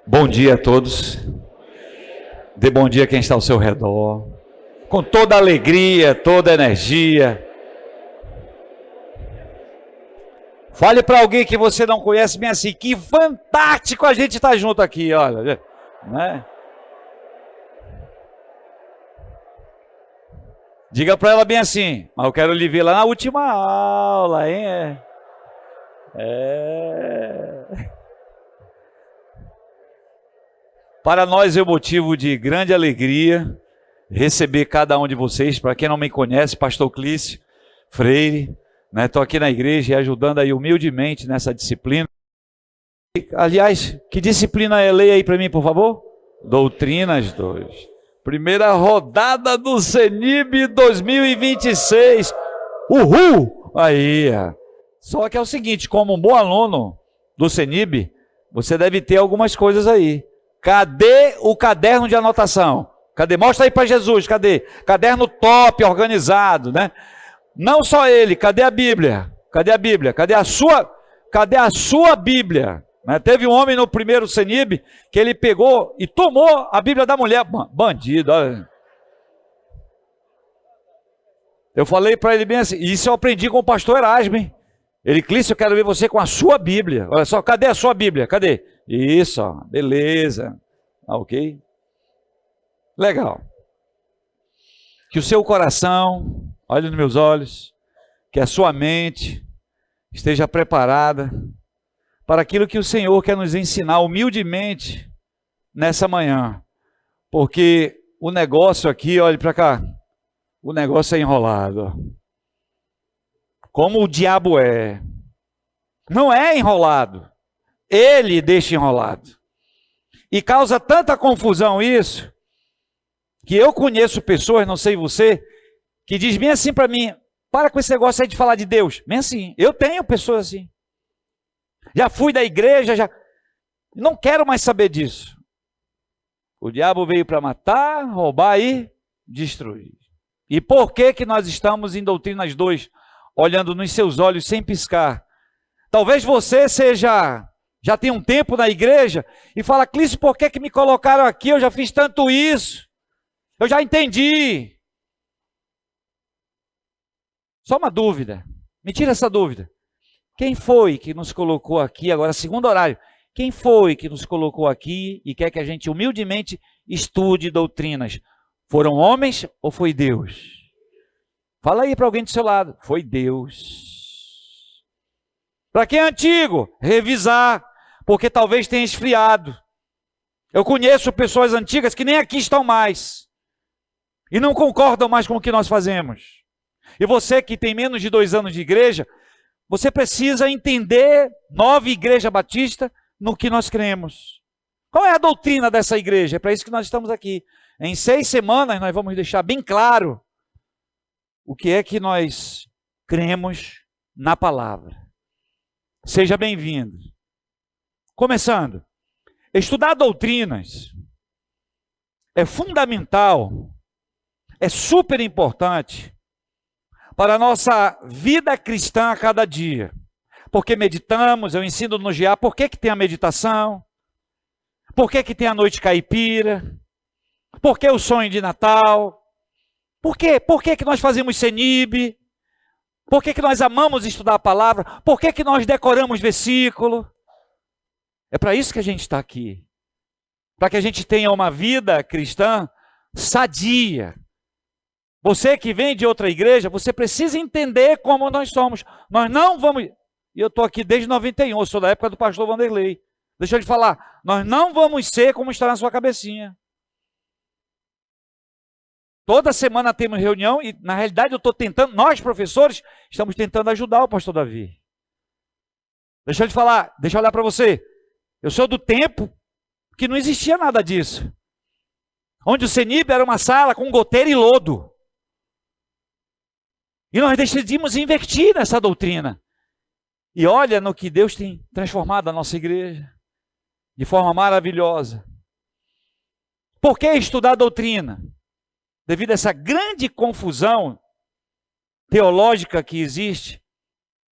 Bom dia a todos. Dê bom dia a quem está ao seu redor. Com toda alegria, toda energia. Fale para alguém que você não conhece bem assim, que fantástico a gente estar junto aqui, olha. Né? Diga para ela bem assim, mas eu quero lhe ver lá na última aula, hein? Para nós é um motivo de grande alegria receber cada um de vocês. Para quem não me conhece, pastor Clício Freire, né? Estou aqui na igreja e ajudando aí humildemente nessa disciplina. Aliás, que disciplina é? Leia aí para mim, por favor. Doutrinas 2. Primeira rodada do CENIB 2026. Uhul! Aí. Só que é o seguinte, como um bom aluno do CENIB, você deve ter algumas coisas aí. Cadê o caderno de anotação? Cadê? Mostra aí para Jesus, cadê? Caderno top, organizado, né? Não só ele, cadê a Bíblia? Cadê a Bíblia? Cadê a sua Bíblia? Né? Teve um homem no primeiro CENIB que ele pegou e tomou a Bíblia da mulher. Bandido, olha. Eu falei para ele bem assim, isso eu aprendi com o pastor Erasmo, hein? Ele, Clício, eu quero ver você com a sua Bíblia. Olha só, cadê a sua Bíblia? Cadê? Isso, ó, beleza. Ok? Legal. Que o seu coração, olhe nos meus olhos, que a sua mente esteja preparada para aquilo que o Senhor quer nos ensinar humildemente nessa manhã. Porque o negócio aqui, olhe para cá, o negócio é enrolado. Ó. Como o diabo é. Não é enrolado. Ele deixa enrolado. E causa tanta confusão isso, que eu conheço pessoas, não sei você, que diz bem assim para mim, para com esse negócio aí de falar de Deus. Bem assim, eu tenho pessoas assim. Já fui da igreja, já não quero mais saber disso. O diabo veio para matar, roubar e destruir. E por que nós estamos em Doutrinas 2, olhando nos seus olhos sem piscar? Talvez você já tem um tempo na igreja e fala, Clício, por que me colocaram aqui? Eu já fiz tanto isso. Eu já entendi. Só uma dúvida. Me tira essa dúvida. Quem foi que nos colocou aqui, agora segundo horário, quem foi que nos colocou aqui e quer que a gente humildemente estude doutrinas? Foram homens ou foi Deus? Fala aí para alguém do seu lado. Foi Deus. Para quem é antigo, revisar, porque talvez tenha esfriado. Eu conheço pessoas antigas que nem aqui estão mais. E não concordam mais com o que nós fazemos. E você que tem menos de 2 anos de igreja, você precisa entender, Nova Igreja Batista, no que nós cremos. Qual é a doutrina dessa igreja? É para isso que nós estamos aqui. Em 6 semanas nós vamos deixar bem claro o que é que nós cremos na palavra. Seja bem-vindo. Começando, estudar doutrinas é fundamental, é super importante para a nossa vida cristã a cada dia. Porque meditamos, eu ensino no GA, por que tem a meditação? Por que tem a noite caipira? Por que o sonho de Natal? Por quê? Por que nós fazemos CENIB? Por que nós amamos estudar a palavra? Por que nós decoramos versículo? É para isso que a gente está aqui. Para que a gente tenha uma vida cristã sadia. Você que vem de outra igreja, você precisa entender como nós somos. Nós não vamos... E eu estou aqui desde 91, eu sou da época do pastor Vanderlei. Deixa eu te falar, nós não vamos ser como está na sua cabecinha. Toda semana temos reunião e, na realidade, eu estou tentando, nós professores, estamos tentando ajudar o pastor Davi. Deixa eu te falar, deixa eu olhar para você. Eu sou do tempo que não existia nada disso. Onde o CENIB era uma sala com goteira e lodo. E nós decidimos investir nessa doutrina. E olha no que Deus tem transformado a nossa igreja. De forma maravilhosa. Por que estudar doutrina? Devido a essa grande confusão teológica que existe,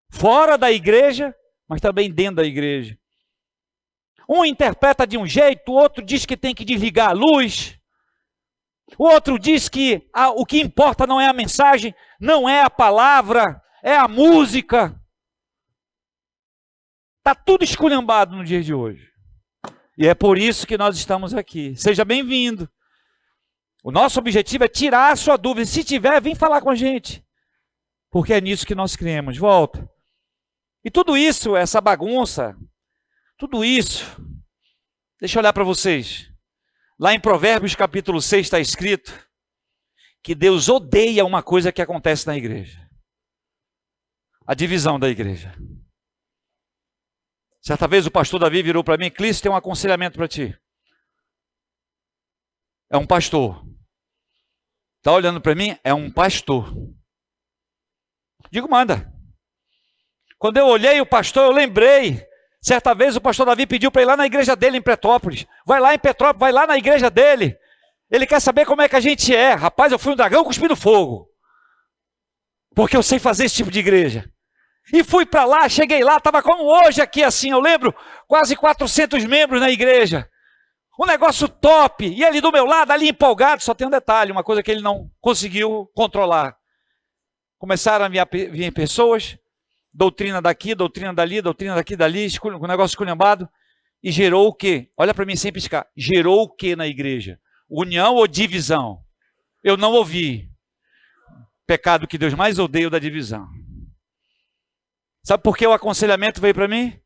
fora da igreja, mas também dentro da igreja. Um interpreta de um jeito, o outro diz que tem que desligar a luz. O outro diz que o que importa não é a mensagem, não é a palavra, é a música. Está tudo esculhambado no dia de hoje. E é por isso que nós estamos aqui. Seja bem-vindo. O nosso objetivo é tirar a sua dúvida. Se tiver, vem falar com a gente. Porque é nisso que nós cremos. Volta. E tudo isso, essa bagunça, tudo isso, deixa eu olhar para vocês. Lá em Provérbios capítulo 6 está escrito que Deus odeia uma coisa que acontece na igreja. A divisão da igreja. Certa vez o pastor Davi virou para mim: Clício, tem um aconselhamento para ti. É um pastor. Está olhando para mim? É um pastor. Digo, manda. Quando eu olhei o pastor, eu lembrei. Certa vez o pastor Davi pediu para ir lá na igreja dele em Petrópolis. Vai lá em Petrópolis, vai lá na igreja dele. Ele quer saber como é que a gente é. Rapaz, eu fui um dragão cuspindo fogo. Porque eu sei fazer esse tipo de igreja. E fui para lá, cheguei lá, estava como hoje aqui assim, eu lembro, quase 400 membros na igreja. Um negócio top. E ele do meu lado, ali empolgado, só tem um detalhe, uma coisa que ele não conseguiu controlar. Começaram a vir pessoas, doutrina daqui, doutrina dali, doutrina daqui, dali, um negócio esculhambado, e gerou o quê? Olha para mim sem piscar. Gerou o quê na igreja? União ou divisão? Eu não ouvi. Pecado que Deus mais odeia é da divisão. Sabe por que o aconselhamento veio para mim?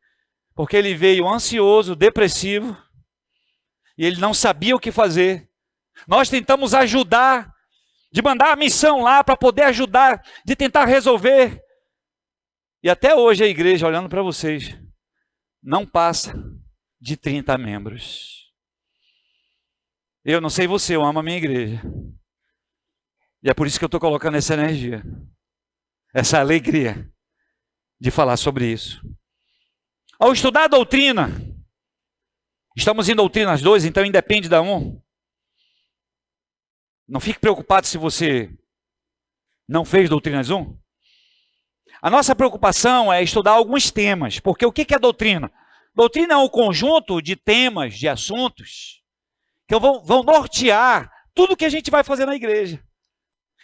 Porque ele veio ansioso, depressivo, e ele não sabia o que fazer. Nós tentamos ajudar, de mandar a missão lá para poder ajudar, de tentar resolver. E até hoje a igreja, olhando para vocês, não passa de 30 membros. Eu não sei você, eu amo a minha igreja. E é por isso que eu estou colocando essa energia, essa alegria de falar sobre isso. Ao estudar a doutrina, estamos em doutrinas 2, então independe da 1. Não fique preocupado se você não fez doutrinas 1. A nossa preocupação é estudar alguns temas, porque o que é doutrina? Doutrina é um conjunto de temas, de assuntos, que vão nortear tudo que a gente vai fazer na igreja.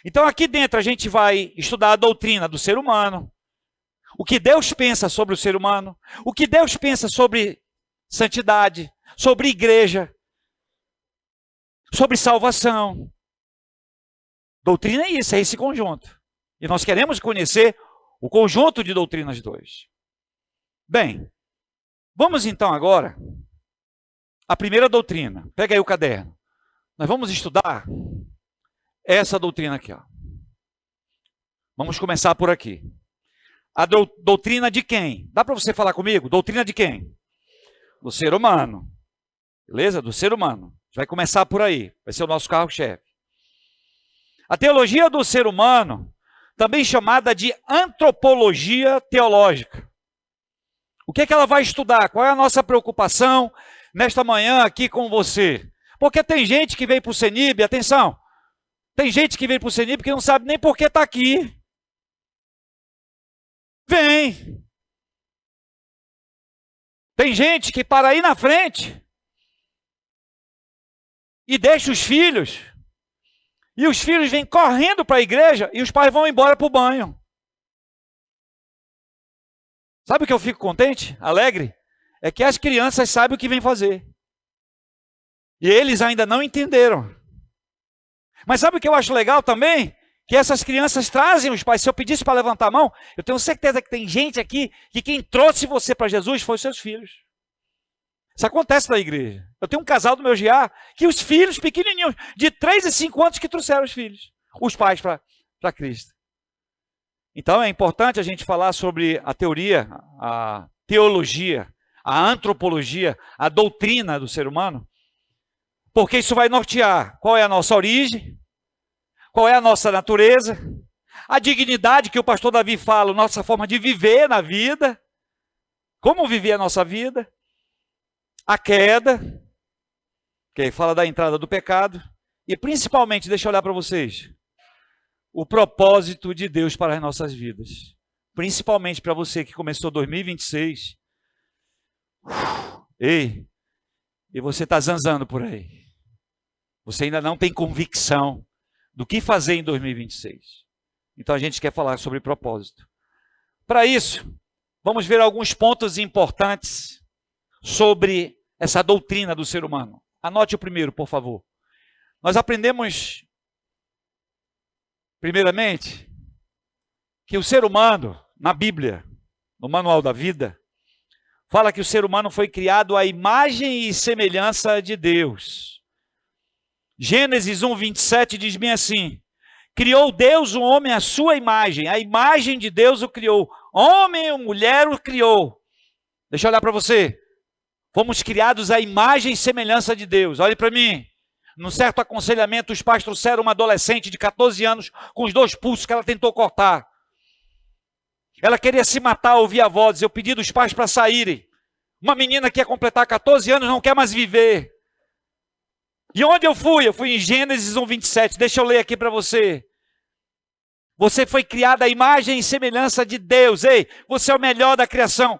Então aqui dentro a gente vai estudar a doutrina do ser humano, o que Deus pensa sobre o ser humano, o que Deus pensa sobre santidade, sobre igreja, sobre salvação. Doutrina é isso, é esse conjunto. E nós queremos conhecer o conjunto de doutrinas 2. Bem, vamos então agora à primeira doutrina. Pega aí o caderno. Nós vamos estudar essa doutrina aqui. Ó. Vamos começar por aqui. A doutrina de quem? Dá para você falar comigo? Doutrina de quem? Do ser humano. Beleza? Do ser humano. A gente vai começar por aí. Vai ser o nosso carro-chefe. A teologia do ser humano, também chamada de antropologia teológica. O que é que ela vai estudar? Qual é a nossa preocupação nesta manhã aqui com você? Porque tem gente que vem para o CENIB, atenção, tem gente que vem para o CENIB que não sabe nem por que está aqui. Vem. Tem gente que para aí na frente e deixa os filhos, e os filhos vêm correndo para a igreja e os pais vão embora para o banho. Sabe o que eu fico contente, alegre? É que as crianças sabem o que vêm fazer. E eles ainda não entenderam. Mas sabe o que eu acho legal também? Que essas crianças trazem os pais. Se eu pedisse para levantar a mão, eu tenho certeza que tem gente aqui que quem trouxe você para Jesus foi os seus filhos. Isso acontece na igreja. Eu tenho um casal do meu GA que os filhos pequenininhos, de 3 e 5 anos, que trouxeram os filhos, os pais para Cristo. Então é importante a gente falar sobre a teoria, a teologia, a antropologia, a doutrina do ser humano, porque isso vai nortear qual é a nossa origem, qual é a nossa natureza, a dignidade que o pastor Davi fala, nossa forma de viver na vida, como viver a nossa vida, a queda, que fala da entrada do pecado, e principalmente, deixa eu olhar para vocês, o propósito de Deus para as nossas vidas. Principalmente para você que começou 2026. Ei, E você está zanzando por aí. Você ainda não tem convicção do que fazer em 2026. Então a gente quer falar sobre propósito. Para isso, vamos ver alguns pontos importantes sobre essa doutrina do ser humano. Anote o primeiro, por favor. Nós aprendemos, primeiramente, que o ser humano, na Bíblia, no Manual da Vida, fala que o ser humano foi criado à imagem e semelhança de Deus. Gênesis 1, 27 diz bem assim: criou Deus o homem à sua imagem, a imagem de Deus o criou, homem ou mulher o criou. Deixa eu olhar para você. Fomos criados à imagem e semelhança de Deus. Olhe para mim. Num certo aconselhamento, os pais trouxeram uma adolescente de 14 anos com os 2 pulsos que ela tentou cortar. Ela queria se matar ao ouvir a voz. Eu pedi dos pais para saírem. Uma menina que ia completar 14 anos não quer mais viver. E onde eu fui? Eu fui em Gênesis 1, 27. Deixa eu ler aqui para você. Você foi criado à imagem e semelhança de Deus. Ei, você é o melhor da criação.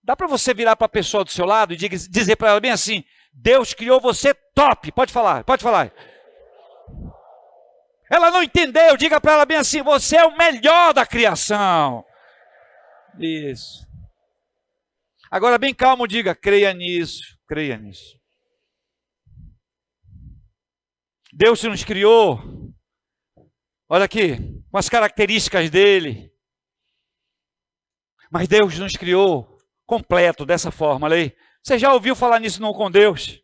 Dá para você virar para a pessoa do seu lado e dizer para ela bem assim: Deus criou você top. Pode falar, pode falar. Ela não entendeu, diga para ela bem assim: você é o melhor da criação. Isso. Agora bem calmo, diga: creia nisso, creia nisso. Deus nos criou, olha aqui, com as características dele. Mas Deus nos criou completo dessa forma, olha aí. Você já ouviu falar nisso não com Deus?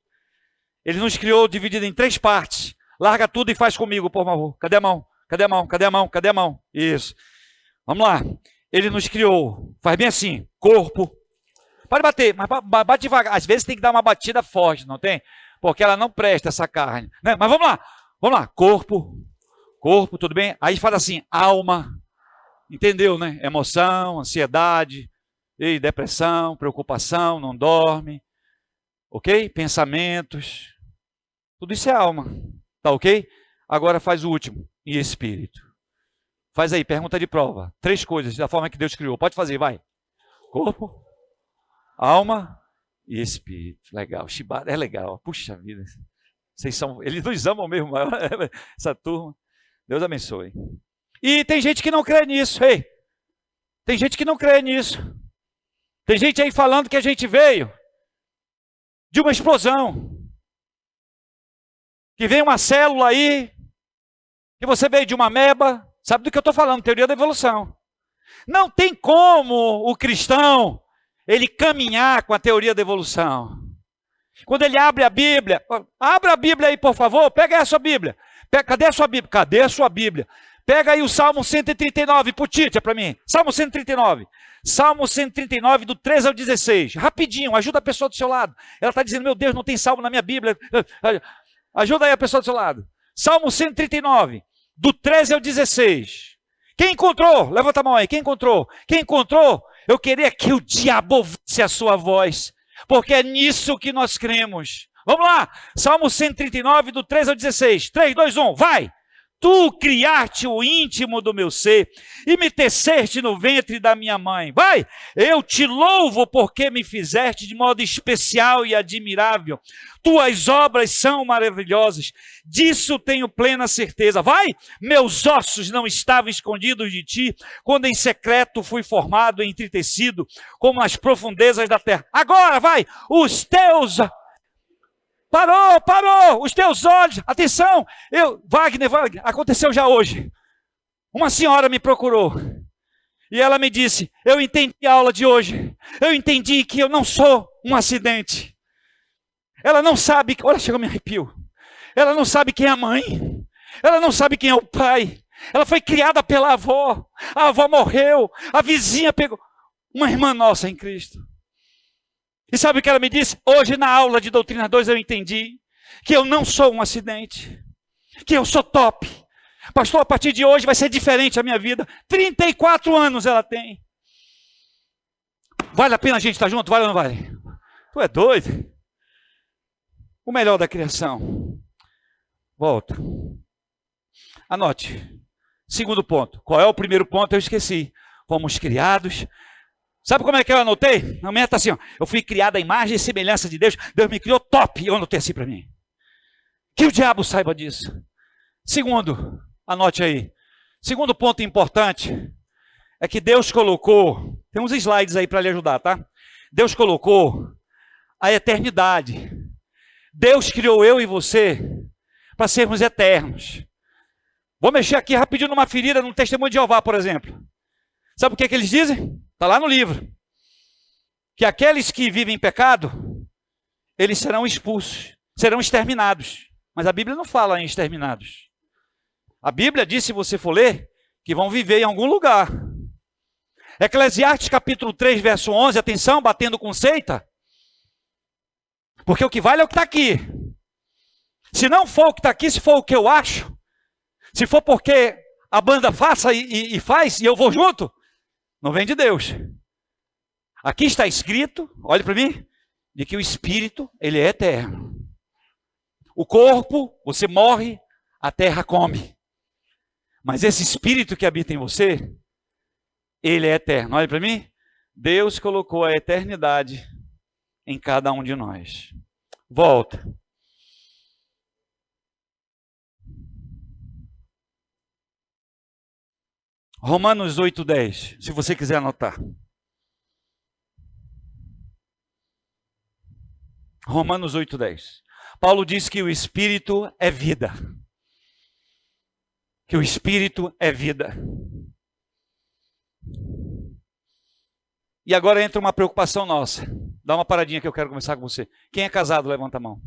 Ele nos criou dividido em 3 partes. Larga tudo e faz comigo, por favor. Cadê a mão? Cadê a mão? Cadê a mão? Cadê a mão? Isso. Vamos lá. Ele nos criou, faz bem assim, corpo. Pode bater, mas bate devagar. Às vezes tem que dar uma batida forte, não tem? Porque ela não presta, essa carne, né? Mas vamos lá, corpo, tudo bem? Aí fala assim, alma, entendeu, né? Emoção, ansiedade, depressão, preocupação, não dorme, ok? Pensamentos, tudo isso é alma, tá ok? Agora faz o último, e espírito. Faz aí, pergunta de prova, 3 coisas da forma que Deus criou, pode fazer, vai. Corpo, alma e espírito. Legal, Shibata é legal. Puxa vida. Eles nos amam mesmo, essa turma. Deus abençoe. E tem gente que não crê nisso. Ei, tem gente que não crê nisso. Tem gente aí falando que a gente veio de uma explosão. Que vem uma célula aí, que você veio de uma ameba. Sabe do que eu estou falando? Teoria da evolução. Não tem como o cristão ele caminhar com a teoria da evolução. Quando ele abre a Bíblia, abra a Bíblia aí, por favor, pega aí a sua Bíblia. Cadê a sua Bíblia? Cadê a sua Bíblia? Pega aí o Salmo 139, Putite, para mim. Salmo 139. Salmo 139, do 13 ao 16. Rapidinho, ajuda a pessoa do seu lado. Ela está dizendo, meu Deus, não tem salmo na minha Bíblia. Ajuda aí a pessoa do seu lado. Salmo 139, do 13 ao 16. Quem encontrou? Levanta a mão aí. Quem encontrou? Quem encontrou? Eu queria que o diabo ouvisse a sua voz, porque é nisso que nós cremos. Vamos lá, Salmo 139, do 13 ao 16. 3, 2, 1, vai! Tu criaste o íntimo do meu ser e me teceste no ventre da minha mãe. Vai! Eu te louvo porque me fizeste de modo especial e admirável. Tuas obras são maravilhosas, disso tenho plena certeza. Vai! Meus ossos não estavam escondidos de ti, quando em secreto fui formado e entretecido, como nas profundezas da terra. Agora, vai! Os teus... Parou, os teus olhos, atenção, Wagner, aconteceu já hoje. Uma senhora me procurou e ela me disse, eu entendi a aula de hoje, eu entendi que eu não sou um acidente. Ela não sabe, olha, chegou me arrepio. Ela não sabe quem é a mãe, ela não sabe quem é o pai. Ela foi criada pela avó, a avó morreu, a vizinha pegou, uma irmã nossa em Cristo. E sabe o que ela me disse? Hoje na aula de Doutrina 2 eu entendi que eu não sou um acidente, que eu sou top. Pastor, a partir de hoje vai ser diferente a minha vida. 34 anos ela tem. Vale a pena a gente estar junto? Vale ou não vale? Tu é doido? O melhor da criação. Volta. Anote. Segundo ponto. Qual é o primeiro ponto? Eu esqueci. Fomos criados. Sabe como é que eu anotei? Na minha está assim, ó, eu fui criado à imagem e semelhança de Deus. Deus me criou top. E eu anotei assim para mim. Que o diabo saiba disso. Segundo, anote aí. Segundo ponto importante é que Deus colocou, tem uns slides aí para lhe ajudar, tá? Deus colocou a eternidade. Deus criou eu e você para sermos eternos. Vou mexer aqui rapidinho numa ferida no Testemunho de Jeová, por exemplo. Sabe o que eles dizem? Está lá no livro. Que aqueles que vivem em pecado, eles serão expulsos, serão exterminados. Mas a Bíblia não fala em exterminados. A Bíblia diz, se você for ler, que vão viver em algum lugar. Eclesiastes capítulo 3, verso 11, atenção, batendo com seita. Porque o que vale é o que está aqui. Se não for o que está aqui, se for o que eu acho, se for porque a banda faça e faz, e eu vou junto, não vem de Deus. Aqui está escrito, olhe para mim, de que o espírito, ele é eterno. O corpo, você morre, a terra come. Mas esse espírito que habita em você, ele é eterno. Olhe para mim, Deus colocou a eternidade em cada um de nós. Volta. Romanos 8:10, se você quiser anotar. Romanos 8:10. Paulo diz que o Espírito é vida. Que o Espírito é vida. E agora entra uma preocupação nossa. Dá uma paradinha que eu quero conversar com você. Quem é casado, levanta a mão.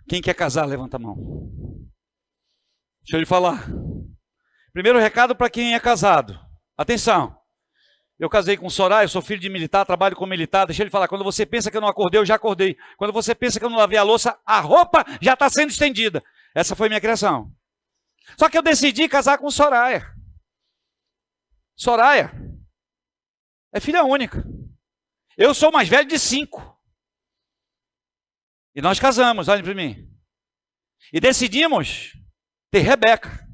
Quem quer casar, levanta a mão. Deixa eu lhe falar. Primeiro recado para quem é casado. Atenção. Eu casei com Soraya, eu sou filho de militar, trabalho com militar. Deixa eu lhe falar, quando você pensa que eu não acordei, eu já acordei. Quando você pensa que eu não lavei a louça, a roupa já está sendo estendida. Essa foi minha criação. Só que eu decidi casar com Soraya. Soraya é filha única. Eu sou o mais velho de 5. E nós casamos, olhem para mim. E decidimos ter Rebeca.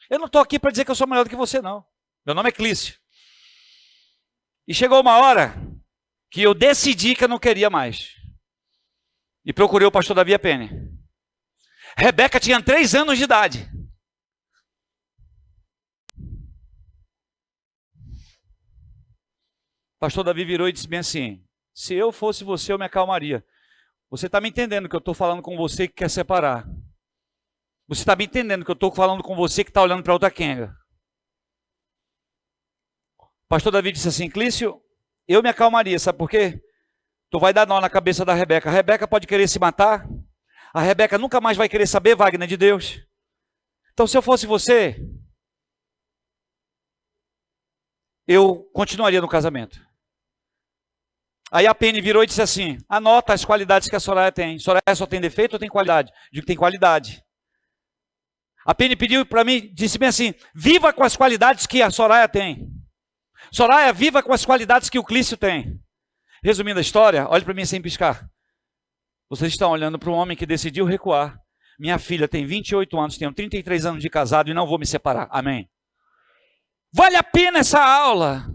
Eu não estou aqui para dizer que eu sou melhor do que você, não. Meu nome é Clício. E chegou uma hora que eu decidi que eu não queria mais. E procurei o pastor Davi Apene. Rebeca tinha 3 anos de idade. O pastor Davi virou e disse bem assim: se eu fosse você, eu me acalmaria. Você está me entendendo que eu estou falando com você que quer separar. Você está me entendendo que eu estou falando com você que está olhando para outra quenga. O pastor Davi disse assim: Clício, eu me acalmaria, sabe por quê? Tu vai dar nó na cabeça da Rebeca. A Rebeca pode querer se matar. A Rebeca nunca mais vai querer saber, Wagner, de Deus. Então, se eu fosse você, eu continuaria no casamento. Aí a Penny virou e disse assim: anota as qualidades que a Soraya tem. Soraya só tem defeito ou tem qualidade? Digo que tem qualidade. A Penny pediu para mim, disse bem assim: viva com as qualidades que a Soraya tem. Soraya, viva com as qualidades que o Clício tem. Resumindo a história, olhe para mim sem piscar. Vocês estão olhando para um homem que decidiu recuar. Minha filha tem 28 anos, tenho 33 anos de casado e não vou me separar. Amém. Vale a pena essa aula.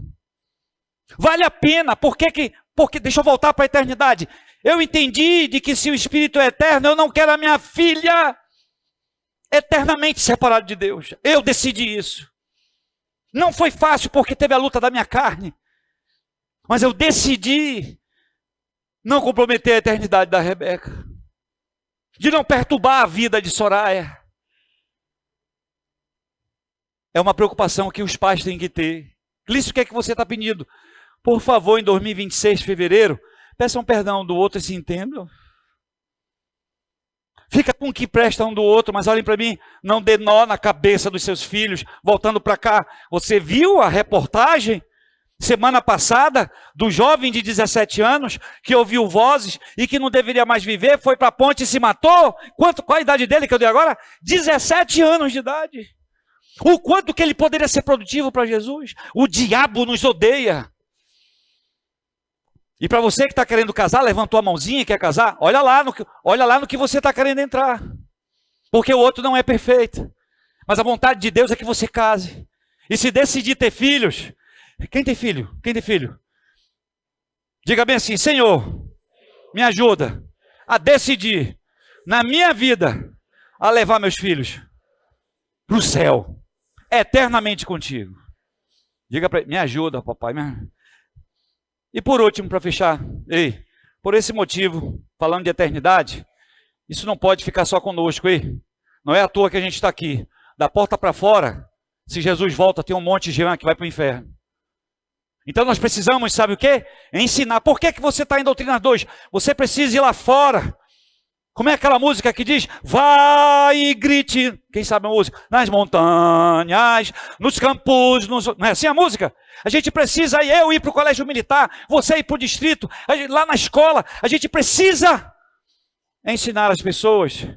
Vale a pena. Porque, deixa eu voltar para a eternidade. Eu entendi de que se o Espírito é eterno, eu não quero a minha filha eternamente separada de Deus. Eu decidi isso. Não foi fácil porque teve a luta da minha carne. Mas eu decidi não comprometer a eternidade da Rebeca. De não perturbar a vida de Soraya. É uma preocupação que os pais têm que ter. Clício, o que é que você está pedindo? Por favor, em 2026, fevereiro, peçam perdão do outro e se entendam. Fica com o que presta um do outro, mas olhem para mim, não dê nó na cabeça dos seus filhos. Voltando para cá, você viu a reportagem semana passada do jovem de 17 anos que ouviu vozes e que não deveria mais viver, foi para a ponte e se matou? Qual a idade dele que eu dei agora? 17 anos de idade. O quanto que ele poderia ser produtivo para Jesus? O diabo nos odeia. E para você que está querendo casar, levantou a mãozinha e quer casar, olha lá no que você está querendo entrar. Porque o outro não é perfeito. Mas a vontade de Deus é que você case. E se decidir ter filhos, Quem tem filho? Quem tem filho? Diga bem assim: Senhor, me ajuda a decidir na minha vida a levar meus filhos para o céu, eternamente contigo. Diga para ele: me ajuda, papai. E por último, para fechar, por esse motivo, falando de eternidade, isso não pode ficar só conosco, Não é à toa que a gente está aqui. Da porta para fora, se Jesus volta, tem um monte de gente que vai para o inferno. Então nós precisamos, sabe o quê? Ensinar. Por que você está em Doutrina 2? Você precisa ir lá fora. Como é aquela música que diz: vai e grite, quem sabe a música? Nas montanhas, nos campos, não é assim a música? A gente precisa, eu ir para o colégio militar, você ir para o distrito, lá na escola, a gente precisa ensinar as pessoas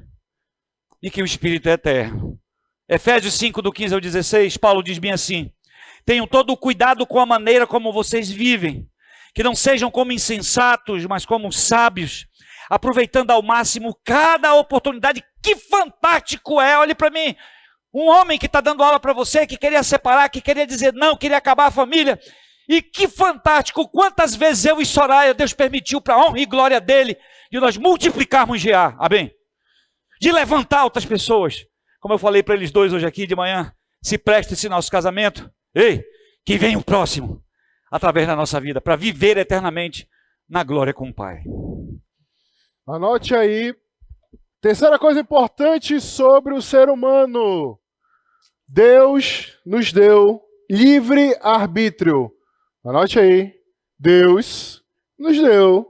e que o Espírito é eterno. Efésios 5, do 15 ao 16, Paulo diz bem assim: tenham todo o cuidado com a maneira como vocês vivem, que não sejam como insensatos, mas como sábios, aproveitando ao máximo cada oportunidade. Que fantástico é, olhe para mim, um homem que está dando aula para você, que queria separar, que queria dizer não, queria acabar a família, e que fantástico, quantas vezes eu e Soraya, Deus permitiu para a honra e glória dele, de nós multiplicarmos GA, amém? De levantar outras pessoas, como eu falei para eles dois hoje aqui de manhã, se preste esse nosso casamento, que vem o próximo, através da nossa vida, para viver eternamente na glória com o Pai. Anote aí, terceira coisa importante sobre o ser humano: Deus nos deu livre arbítrio. Anote aí, Deus nos deu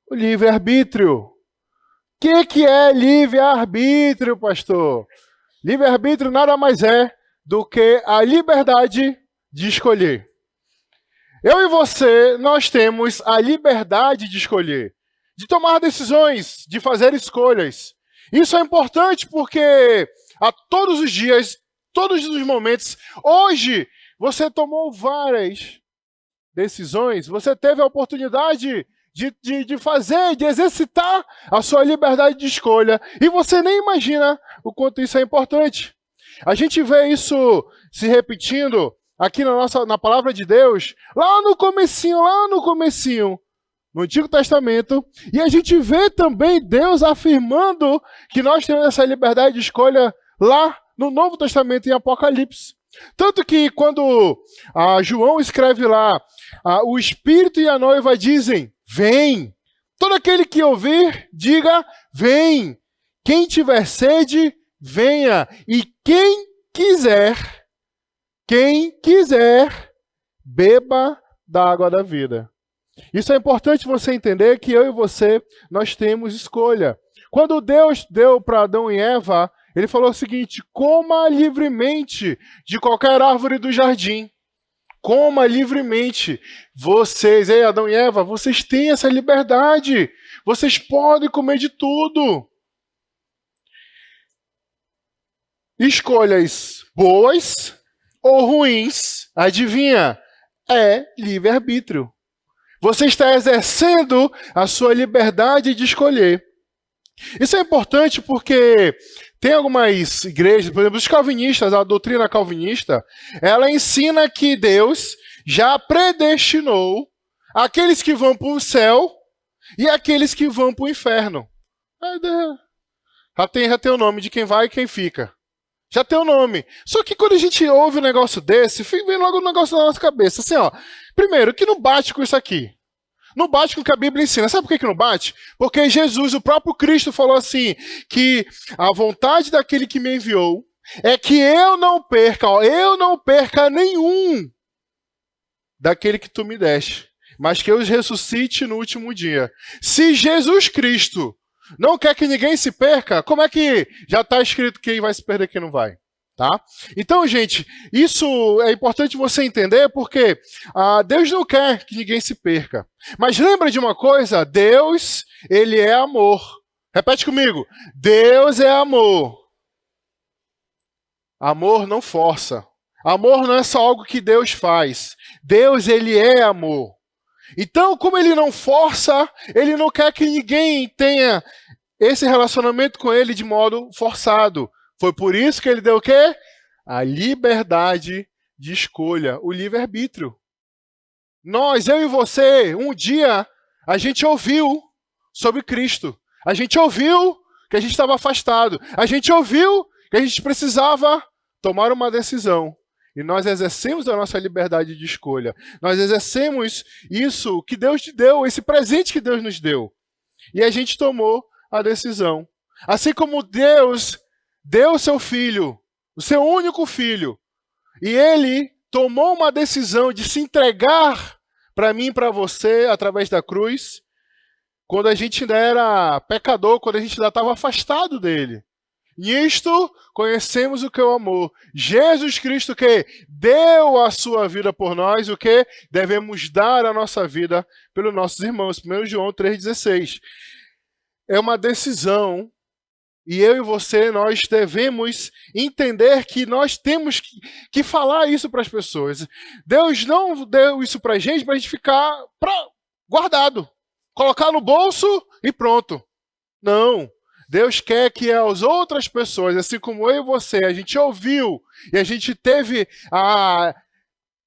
o livre arbítrio. O que é livre arbítrio, pastor? Livre arbítrio nada mais é do que a liberdade de escolher. Eu e você, nós temos a liberdade de escolher, de tomar decisões, de fazer escolhas. Isso é importante porque a todos os dias, todos os momentos, hoje você tomou várias decisões, você teve a oportunidade de fazer, de exercitar a sua liberdade de escolha, e você nem imagina o quanto isso é importante. A gente vê isso se repetindo aqui na palavra de Deus, lá no comecinho, no Antigo Testamento, e a gente vê também Deus afirmando que nós temos essa liberdade de escolha lá no Novo Testamento, em Apocalipse. Tanto que quando João escreve lá, o Espírito e a noiva dizem: vem. Todo aquele que ouvir, diga: vem. Quem tiver sede, venha. E quem quiser, beba da água da vida. Isso é importante você entender, que eu e você, nós temos escolha. Quando Deus deu para Adão e Eva, ele falou o seguinte: coma livremente de qualquer árvore do jardim. Coma livremente. Vocês, Adão e Eva, vocês têm essa liberdade. Vocês podem comer de tudo. Escolhas boas ou ruins, adivinha? É livre-arbítrio. Você está exercendo a sua liberdade de escolher. Isso é importante porque tem algumas igrejas, por exemplo, os calvinistas, a doutrina calvinista, ela ensina que Deus já predestinou aqueles que vão para o céu e aqueles que vão para o inferno. Já tem o nome de quem vai e quem fica. Já tem o nome. Só que quando a gente ouve um negócio desse, vem logo um negócio na nossa cabeça. Assim, primeiro, que não bate com isso aqui. Não bate com o que a Bíblia ensina. Sabe por que não bate? Porque Jesus, o próprio Cristo, falou assim, que a vontade daquele que me enviou é que eu não perca nenhum daquele que tu me deste, mas que eu os ressuscite no último dia. Se Jesus Cristo não quer que ninguém se perca, como é que já está escrito quem vai se perder e quem não vai? Tá? Então, gente, isso é importante você entender, porque Deus não quer que ninguém se perca. Mas lembra de uma coisa: Deus, ele é amor. Repete comigo: Deus é amor. Amor não força. Amor não é só algo que Deus faz. Deus, ele é amor. Então, como ele não força, ele não quer que ninguém tenha esse relacionamento com ele de modo forçado. Foi por isso que ele deu o quê? A liberdade de escolha, o livre-arbítrio. eu e você, um dia, a gente ouviu sobre Cristo. A gente ouviu que a gente estava afastado. A gente ouviu que a gente precisava tomar uma decisão. E nós exercemos a nossa liberdade de escolha. Nós exercemos isso que Deus te deu, esse presente que Deus nos deu. E a gente tomou a decisão. Assim como Deus deu o seu filho, o seu único filho, e ele tomou uma decisão de se entregar para mim e para você através da cruz, quando a gente ainda era pecador, quando a gente ainda estava afastado dele. Nisto conhecemos o que é o amor. Jesus Cristo que deu a sua vida por nós, o que devemos dar a nossa vida pelos nossos irmãos. 1 João 3,16. É uma decisão, e eu e você, nós devemos entender que nós temos que falar isso para as pessoas. Deus não deu isso para a gente ficar guardado, colocar no bolso e pronto. Não. Deus quer que as outras pessoas, assim como eu e você, a gente ouviu e a gente teve a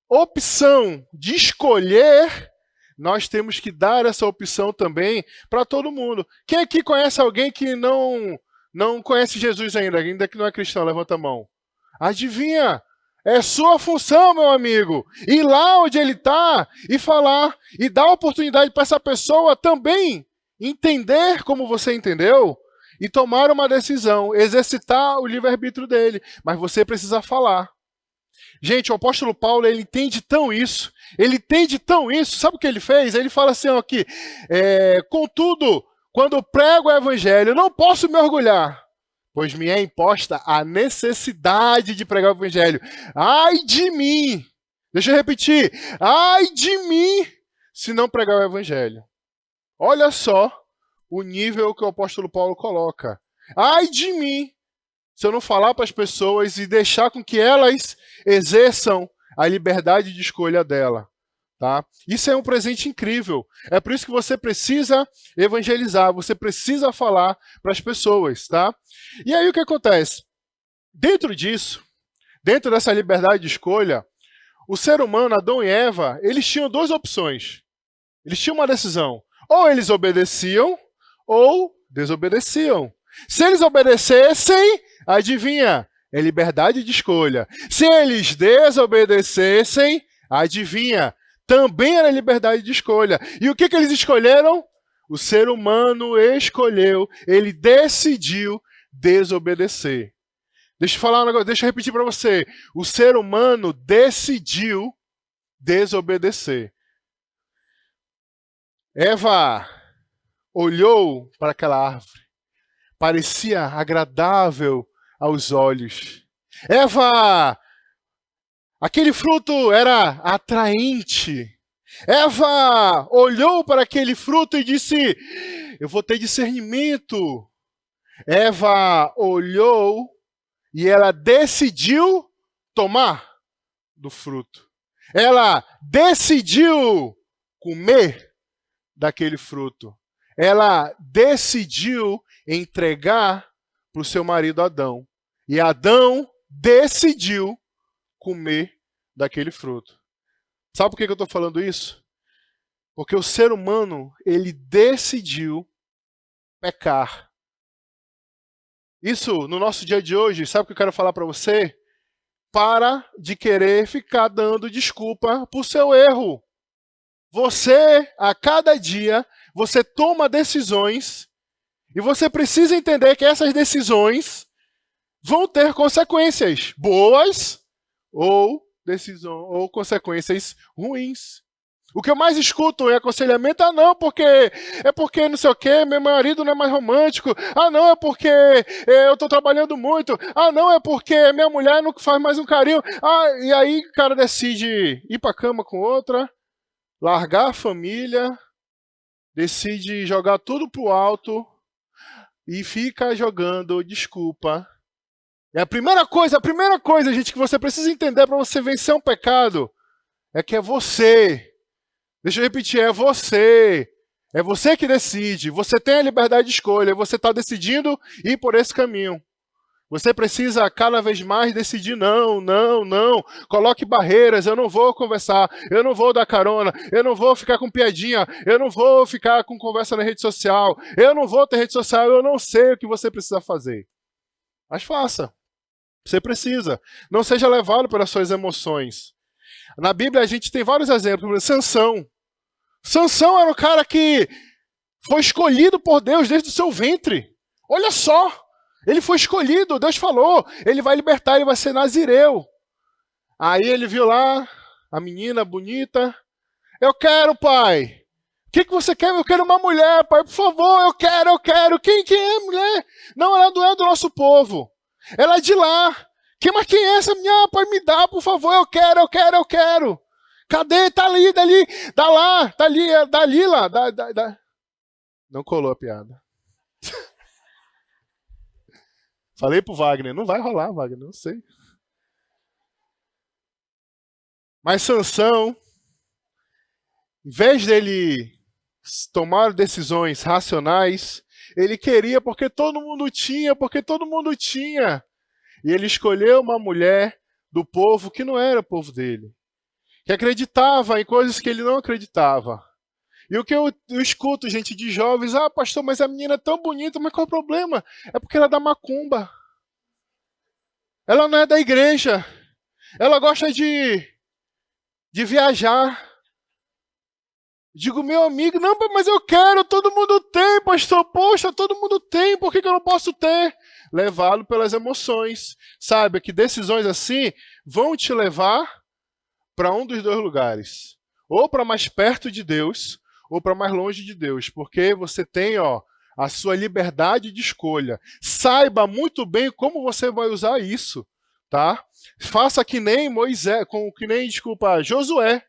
opção de escolher, nós temos que dar essa opção também para todo mundo. Quem aqui conhece alguém que não conhece Jesus ainda que não é cristão? Levanta a mão. Adivinha? É sua função, meu amigo, ir lá onde ele está e falar, e dar oportunidade para essa pessoa também entender como você entendeu, e tomar uma decisão, exercitar o livre-arbítrio dele. Mas você precisa falar. Gente, o apóstolo Paulo, ele entende tão isso. Sabe o que ele fez? Ele fala assim, ó, aqui, contudo, quando prego o evangelho, não posso me orgulhar, pois me é imposta a necessidade de pregar o evangelho. Ai de mim! Deixa eu repetir. Ai de mim, se não pregar o evangelho. Olha só o nível que o apóstolo Paulo coloca. Ai de mim, se eu não falar para as pessoas e deixar com que elas exerçam a liberdade de escolha dela. Tá? Isso é um presente incrível. É por isso que você precisa evangelizar, você precisa falar para as pessoas. Tá? E aí o que acontece? Dentro disso, dentro dessa liberdade de escolha, o ser humano, Adão e Eva, eles tinham duas opções. Eles tinham uma decisão. Ou eles obedeciam, ou desobedeciam. Se eles obedecessem, adivinha? É liberdade de escolha. Se eles desobedecessem, adivinha? Também era liberdade de escolha. E o que eles escolheram? O ser humano escolheu, ele decidiu desobedecer. Deixa eu falar um negócio, deixa eu repetir para você. O ser humano decidiu desobedecer. Eva olhou para aquela árvore, parecia agradável aos olhos. Eva, aquele fruto era atraente. Eva olhou para aquele fruto e disse, eu vou ter discernimento. Eva olhou e ela decidiu tomar do fruto. Ela decidiu comer daquele fruto. Ela decidiu entregar para o seu marido Adão. E Adão decidiu comer daquele fruto. Sabe por que eu estou falando isso? Porque o ser humano, ele decidiu pecar. Isso, no nosso dia de hoje, sabe o que eu quero falar para você? Para de querer ficar dando desculpa por seu erro. Você, a cada dia, você toma decisões e você precisa entender que essas decisões vão ter consequências boas ou consequências ruins. O que eu mais escuto é aconselhamento, não, porque não sei o quê, meu marido não é mais romântico, não, é porque eu estou trabalhando muito, não, é porque minha mulher não faz mais um carinho, e aí o cara decide ir para a cama com outra, largar a família, decide jogar tudo pro alto e fica jogando desculpa. E a primeira coisa, gente, que você precisa entender para você vencer um pecado é que é você. Deixa eu repetir, é você. É você que decide. Você tem a liberdade de escolha. Você está decidindo ir por esse caminho. Você precisa cada vez mais decidir não, não, não. Coloque barreiras, eu não vou conversar, eu não vou dar carona, eu não vou ficar com piadinha, eu não vou ficar com conversa na rede social, eu não vou ter rede social, eu não sei o que você precisa fazer. Mas faça. Você precisa. Não seja levado pelas suas emoções. Na Bíblia a gente tem vários exemplos. Sansão. Sansão era o cara que foi escolhido por Deus desde o seu ventre. Olha só. Ele foi escolhido, Deus falou, ele vai libertar, ele vai ser nazireu. Aí ele viu lá a menina bonita. Eu quero, pai. O que você quer? Eu quero uma mulher, pai, por favor, eu quero. Quem é a mulher? Não, ela não é do nosso povo. Ela é de lá. Mas quem é essa minha? Pai, me dá, por favor, eu quero. Cadê? Tá ali, dali, tá lá, tá ali, dali lá. Não colou a piada. Falei pro Wagner, não vai rolar, Wagner, não sei. Mas Sansão, em vez dele tomar decisões racionais, ele queria porque todo mundo tinha. E ele escolheu uma mulher do povo que não era o povo dele, que acreditava em coisas que ele não acreditava. E o que eu escuto, gente, de jovens, pastor, mas a menina é tão bonita, mas qual é o problema? É porque ela é da macumba. Ela não é da igreja. Ela gosta de viajar. Digo, meu amigo, não, mas eu quero, todo mundo tem, pastor, poxa, todo mundo tem, por que eu não posso ter? Levá-lo pelas emoções. Saiba que decisões assim vão te levar para um dos dois lugares. Ou para mais perto de Deus, ou para mais longe de Deus, porque você tem, a sua liberdade de escolha. Saiba muito bem como você vai usar isso, tá? Faça que nem Josué.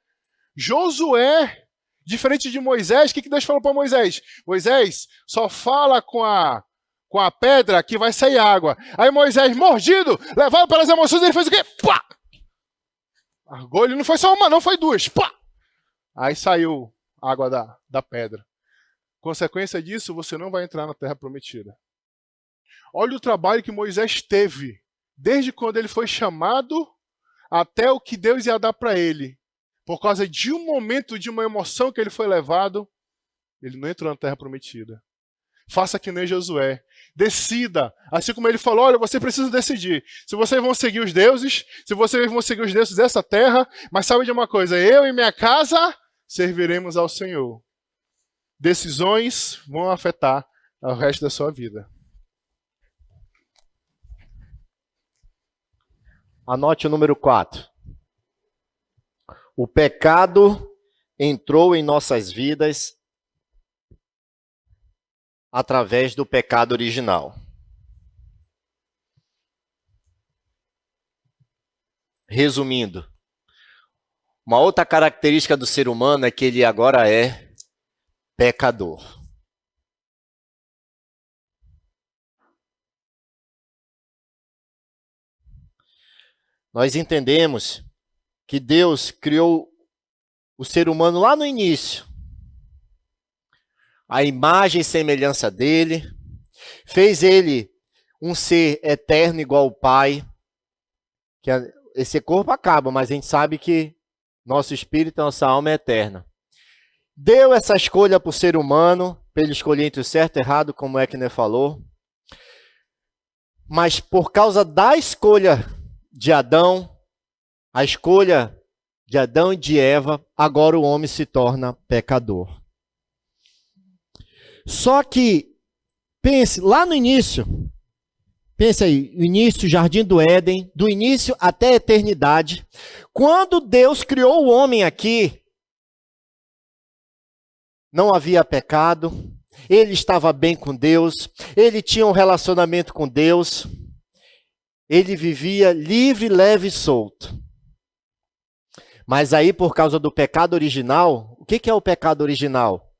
Josué, diferente de Moisés, o que Deus falou para Moisés? Moisés, só fala com a pedra que vai sair água. Aí Moisés, mordido, levado pelas emoções, ele fez o quê? Pá! Argou, ele não foi só uma, não, foi duas. Pá! Aí saiu água da pedra. Consequência disso, você não vai entrar na terra prometida. Olha o trabalho que Moisés teve, desde quando ele foi chamado até o que Deus ia dar para ele. Por causa de um momento, de uma emoção que ele foi levado, ele não entrou na terra prometida. Faça que nem Josué. Decida. Assim como ele falou, olha, você precisa decidir. Se vocês vão seguir os deuses, se vocês vão seguir os deuses dessa terra, mas sabe de uma coisa, eu e minha casa serviremos ao Senhor. Decisões vão afetar o resto da sua vida. Anote o número 4. O pecado entrou em nossas vidas através do pecado original. Resumindo, uma outra característica do ser humano é que ele agora é pecador. Nós entendemos que Deus criou o ser humano lá no início, a imagem e semelhança dele, fez ele um ser eterno igual ao Pai, que esse corpo acaba, mas a gente sabe que nosso espírito, nossa alma é eterna. Deu essa escolha para o ser humano, para ele escolher entre o certo e o errado, como o Eckner falou. Mas por causa da escolha de Adão, a escolha de Adão e de Eva, agora o homem se torna pecador. Só que, pense, lá no início, pense aí, o início, Jardim do Éden, do início até a eternidade, quando Deus criou o homem aqui, não havia pecado, ele estava bem com Deus, ele tinha um relacionamento com Deus, ele vivia livre, leve e solto. Mas aí, por causa do pecado original, o que é o pecado original?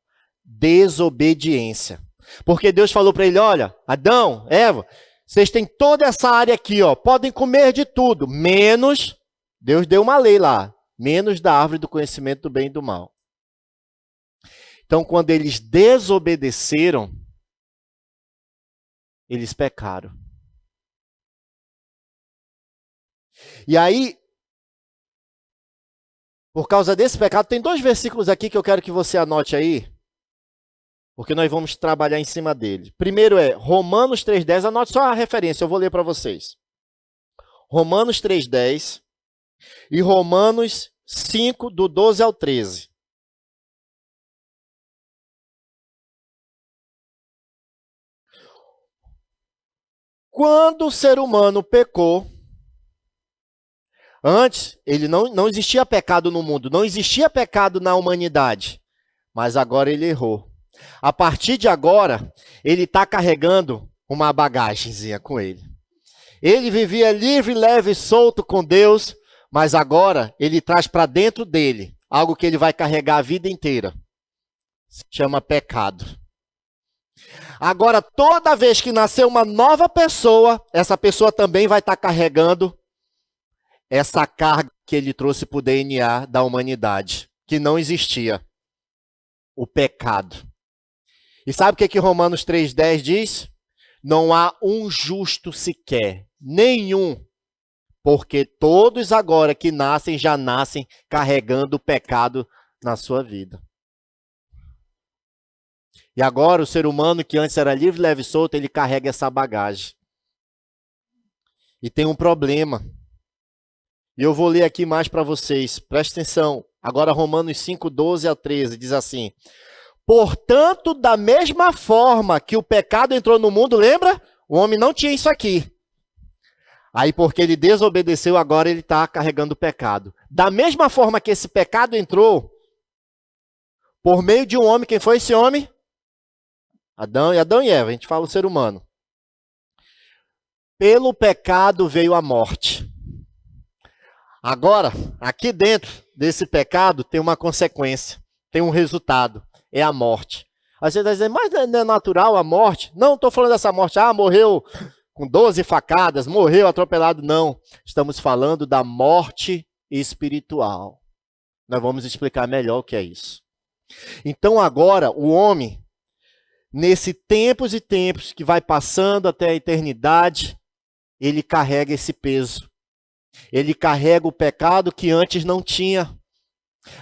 Desobediência. Porque Deus falou para ele, olha, Adão, Eva, vocês têm toda essa área aqui, podem comer de tudo, menos, Deus deu uma lei lá, menos da árvore do conhecimento do bem e do mal. Então, quando eles desobedeceram, eles pecaram. E aí, por causa desse pecado, tem 2 versículos aqui que eu quero que você anote aí, porque nós vamos trabalhar em cima dele. Primeiro é Romanos 3,10, anote só a referência, eu vou ler para vocês. Romanos 3,10 e Romanos 5, do 12 ao 13. Quando o ser humano pecou, antes ele não existia pecado no mundo, não existia pecado na humanidade, mas agora ele errou. A partir de agora, ele está carregando uma bagagenzinha com ele. Ele vivia livre, leve e solto com Deus, mas agora ele traz para dentro dele algo que ele vai carregar a vida inteira. Se chama pecado. Agora, toda vez que nascer uma nova pessoa, essa pessoa também vai estar carregando essa carga que ele trouxe para o DNA da humanidade, que não existia. O pecado. E sabe o que Romanos 3,10 diz? Não há um justo sequer, nenhum, porque todos agora que nascem, já nascem carregando o pecado na sua vida. E agora o ser humano que antes era livre, leve e solto, ele carrega essa bagagem. E tem um problema. E eu vou ler aqui mais para vocês. Presta atenção. Agora Romanos 5, 12 a 13 diz assim: portanto, da mesma forma que o pecado entrou no mundo, lembra? O homem não tinha isso aqui. Aí porque ele desobedeceu, agora ele está carregando o pecado. Da mesma forma que esse pecado entrou, por meio de um homem, quem foi esse homem? Adão e Eva, a gente fala o ser humano. Pelo pecado veio a morte. Agora, aqui dentro desse pecado tem uma consequência, tem um resultado, é a morte. Aí você vai dizer, mas não é natural a morte? Não, estou falando dessa morte, morreu com 12 facadas, morreu atropelado, não. Estamos falando da morte espiritual. Nós vamos explicar melhor o que é isso. Então agora, o homem, nesse tempos e tempos que vai passando até a eternidade, ele carrega esse peso. Ele carrega o pecado que antes não tinha.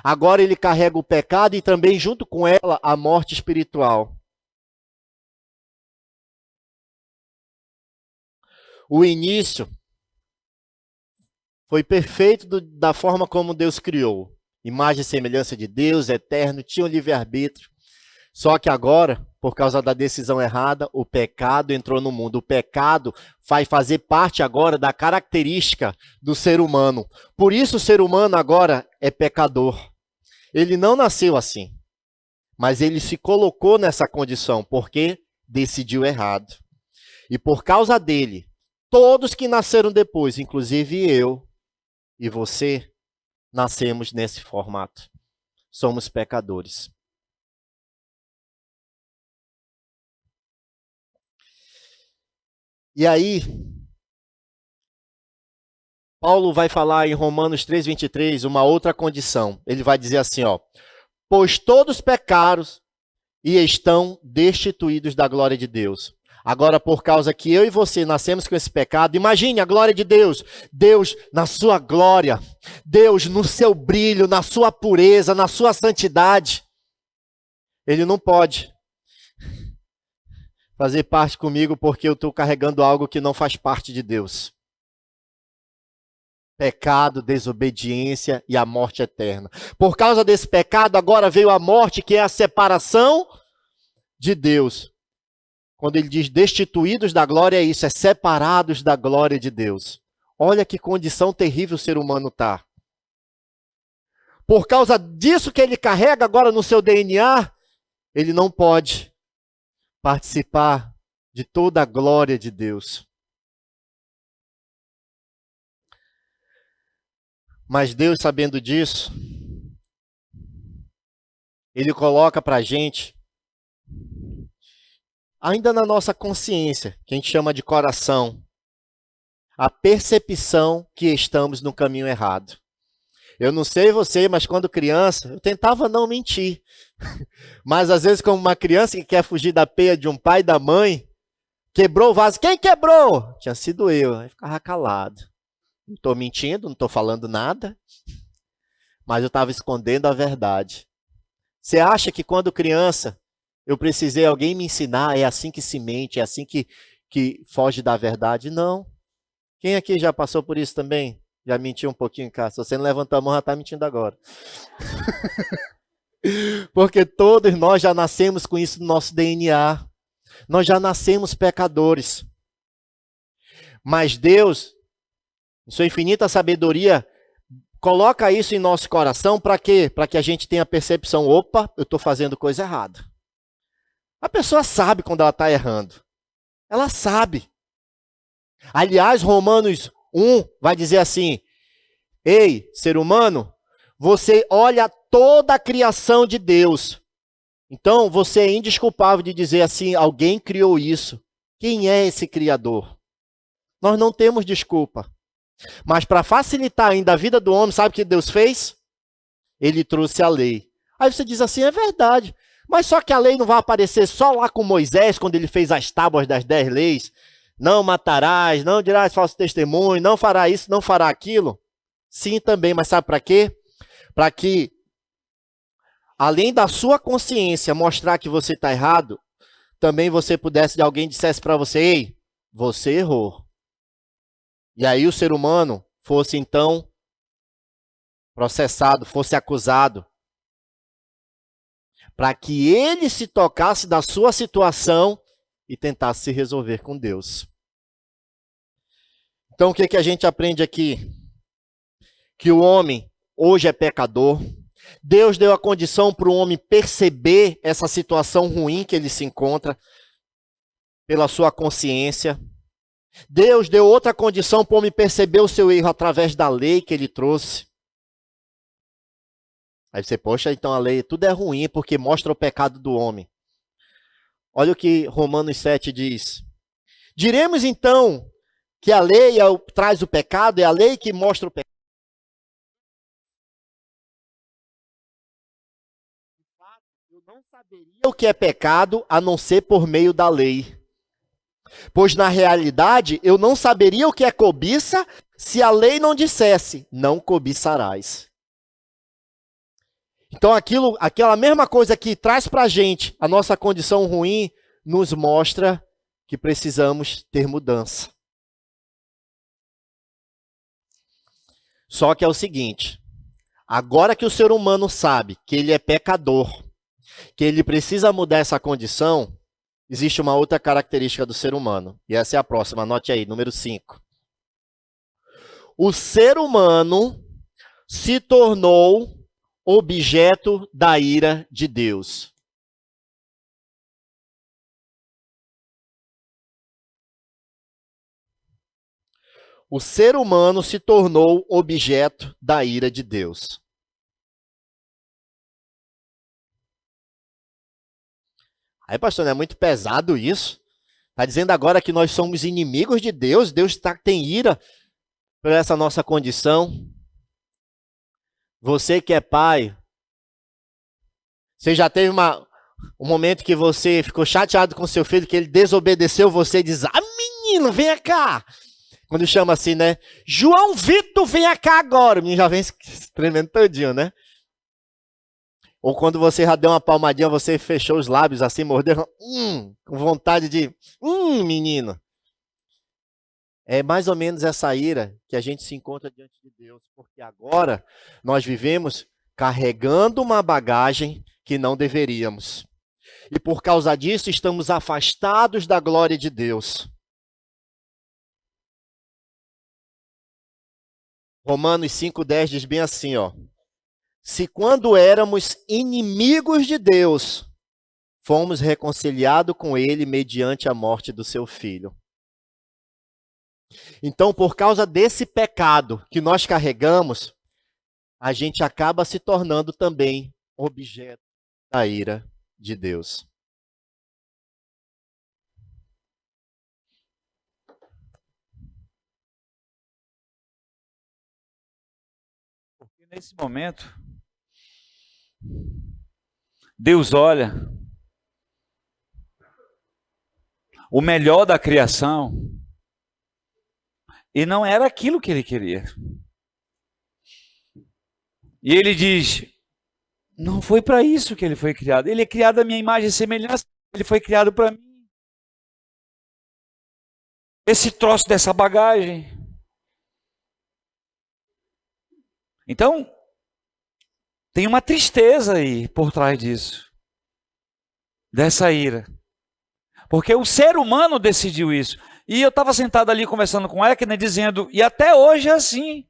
Agora ele carrega o pecado e também junto com ela a morte espiritual. O início foi perfeito da forma como Deus criou. Imagem e semelhança de Deus, eterno, tinha o livre-arbítrio. Só que agora, por causa da decisão errada, o pecado entrou no mundo. O pecado vai fazer parte agora da característica do ser humano. Por isso o ser humano agora é pecador. Ele não nasceu assim, mas ele se colocou nessa condição porque decidiu errado. E por causa dele, todos que nasceram depois, inclusive eu e você, nascemos nesse formato. Somos pecadores. E aí, Paulo vai falar em Romanos 3,23 uma outra condição. Ele vai dizer assim, pois todos pecaram e estão destituídos da glória de Deus. Agora, por causa que eu e você nascemos com esse pecado, imagine a glória de Deus. Deus na sua glória, Deus no seu brilho, na sua pureza, na sua santidade. Ele não pode fazer parte comigo porque eu estou carregando algo que não faz parte de Deus. Pecado, desobediência e a morte eterna. Por causa desse pecado, agora veio a morte, que é a separação de Deus. Quando ele diz destituídos da glória, é isso, é separados da glória de Deus. Olha que condição terrível o ser humano está. Por causa disso que ele carrega agora no seu DNA, ele não pode participar de toda a glória de Deus. Mas Deus, sabendo disso, Ele coloca para a gente, ainda na nossa consciência, que a gente chama de coração, a percepção que estamos no caminho errado. Eu não sei você, mas quando criança, eu tentava não mentir. Mas às vezes, como uma criança que quer fugir da peia de um pai e da mãe, quebrou o vaso. Quem quebrou? Tinha sido eu. Aí ficava calado. Não estou mentindo, não estou falando nada. Mas eu estava escondendo a verdade. Você acha que quando criança eu precisei alguém me ensinar, é assim que se mente, é assim que foge da verdade? Não. Quem aqui já passou por isso também? Já mentiu um pouquinho, cara? Se você não levantou a mão, já está mentindo agora. Porque todos nós já nascemos com isso no nosso DNA. Nós já nascemos pecadores. Mas Deus, em sua infinita sabedoria, coloca isso em nosso coração para quê? Para que a gente tenha a percepção, opa, eu estou fazendo coisa errada. A pessoa sabe quando ela está errando. Ela sabe. Aliás, Romanos 1 vai dizer assim, ei, ser humano, você olha toda a criação de Deus. Então, você é indesculpável de dizer assim, alguém criou isso. Quem é esse Criador? Nós não temos desculpa. Mas para facilitar ainda a vida do homem, sabe o que Deus fez? Ele trouxe a lei. Aí você diz assim, é verdade. Mas só que a lei não vai aparecer só lá com Moisés, quando ele fez as tábuas das 10 leis. Não matarás, não dirás falso testemunho, não fará isso, não fará aquilo. Sim, também, mas sabe para quê? Para que, além da sua consciência mostrar que você está errado, também você pudesse, de alguém dissesse para você, ei, você errou. E aí o ser humano fosse então processado, fosse acusado, para que ele se tocasse da sua situação e tentasse se resolver com Deus. Então o que a gente aprende aqui? Que o homem hoje é pecador. Deus deu a condição para o homem perceber essa situação ruim que ele se encontra pela sua consciência. Deus deu outra condição para o homem perceber o seu erro através da lei que ele trouxe. Aí você, poxa, então a lei, tudo é ruim porque mostra o pecado do homem. Olha o que Romanos 7 diz. Diremos então que a lei traz o pecado, é a lei que mostra o pecado. Eu não saberia o que é pecado a não ser por meio da lei. Pois na realidade eu não saberia o que é cobiça se a lei não dissesse, não cobiçarás. Então aquela mesma coisa que traz para a gente a nossa condição ruim, nos mostra que precisamos ter mudança. Só que é o seguinte, agora que o ser humano sabe que ele é pecador, que ele precisa mudar essa condição, existe uma outra característica do ser humano. E essa é a próxima, anote aí, número 5. O ser humano se tornou objeto da ira de Deus. O ser humano se tornou objeto da ira de Deus. Aí, pastor, não é muito pesado isso? Está dizendo agora que nós somos inimigos de Deus? Deus tem ira por essa nossa condição? Você que é pai, você já teve um momento que você ficou chateado com seu filho, que ele desobedeceu você e diz, menino, vem cá. Quando chama assim, né? João Vitor, vem cá agora. O menino já vem tremendo todinho, né? Ou quando você já deu uma palmadinha, você fechou os lábios assim, mordeu, com vontade de, menino. É mais ou menos essa ira que a gente se encontra diante de Deus, porque agora nós vivemos carregando uma bagagem que não deveríamos. E por causa disso estamos afastados da glória de Deus. Romanos 5,10 diz bem assim, ó. Se quando éramos inimigos de Deus, fomos reconciliados com Ele mediante a morte do seu Filho. Então, por causa desse pecado que nós carregamos, a gente acaba se tornando também objeto da ira de Deus. Porque nesse momento, Deus olha o melhor da criação E não era aquilo que ele queria. E ele diz, não foi para isso que ele foi criado. Ele é criado à minha imagem e semelhança. Ele foi criado para mim. Esse troço dessa bagagem. Então, tem uma tristeza aí por trás disso. Dessa ira. Porque o ser humano decidiu isso. E eu estava sentado ali conversando com o Ekner, dizendo, e até hoje é assim.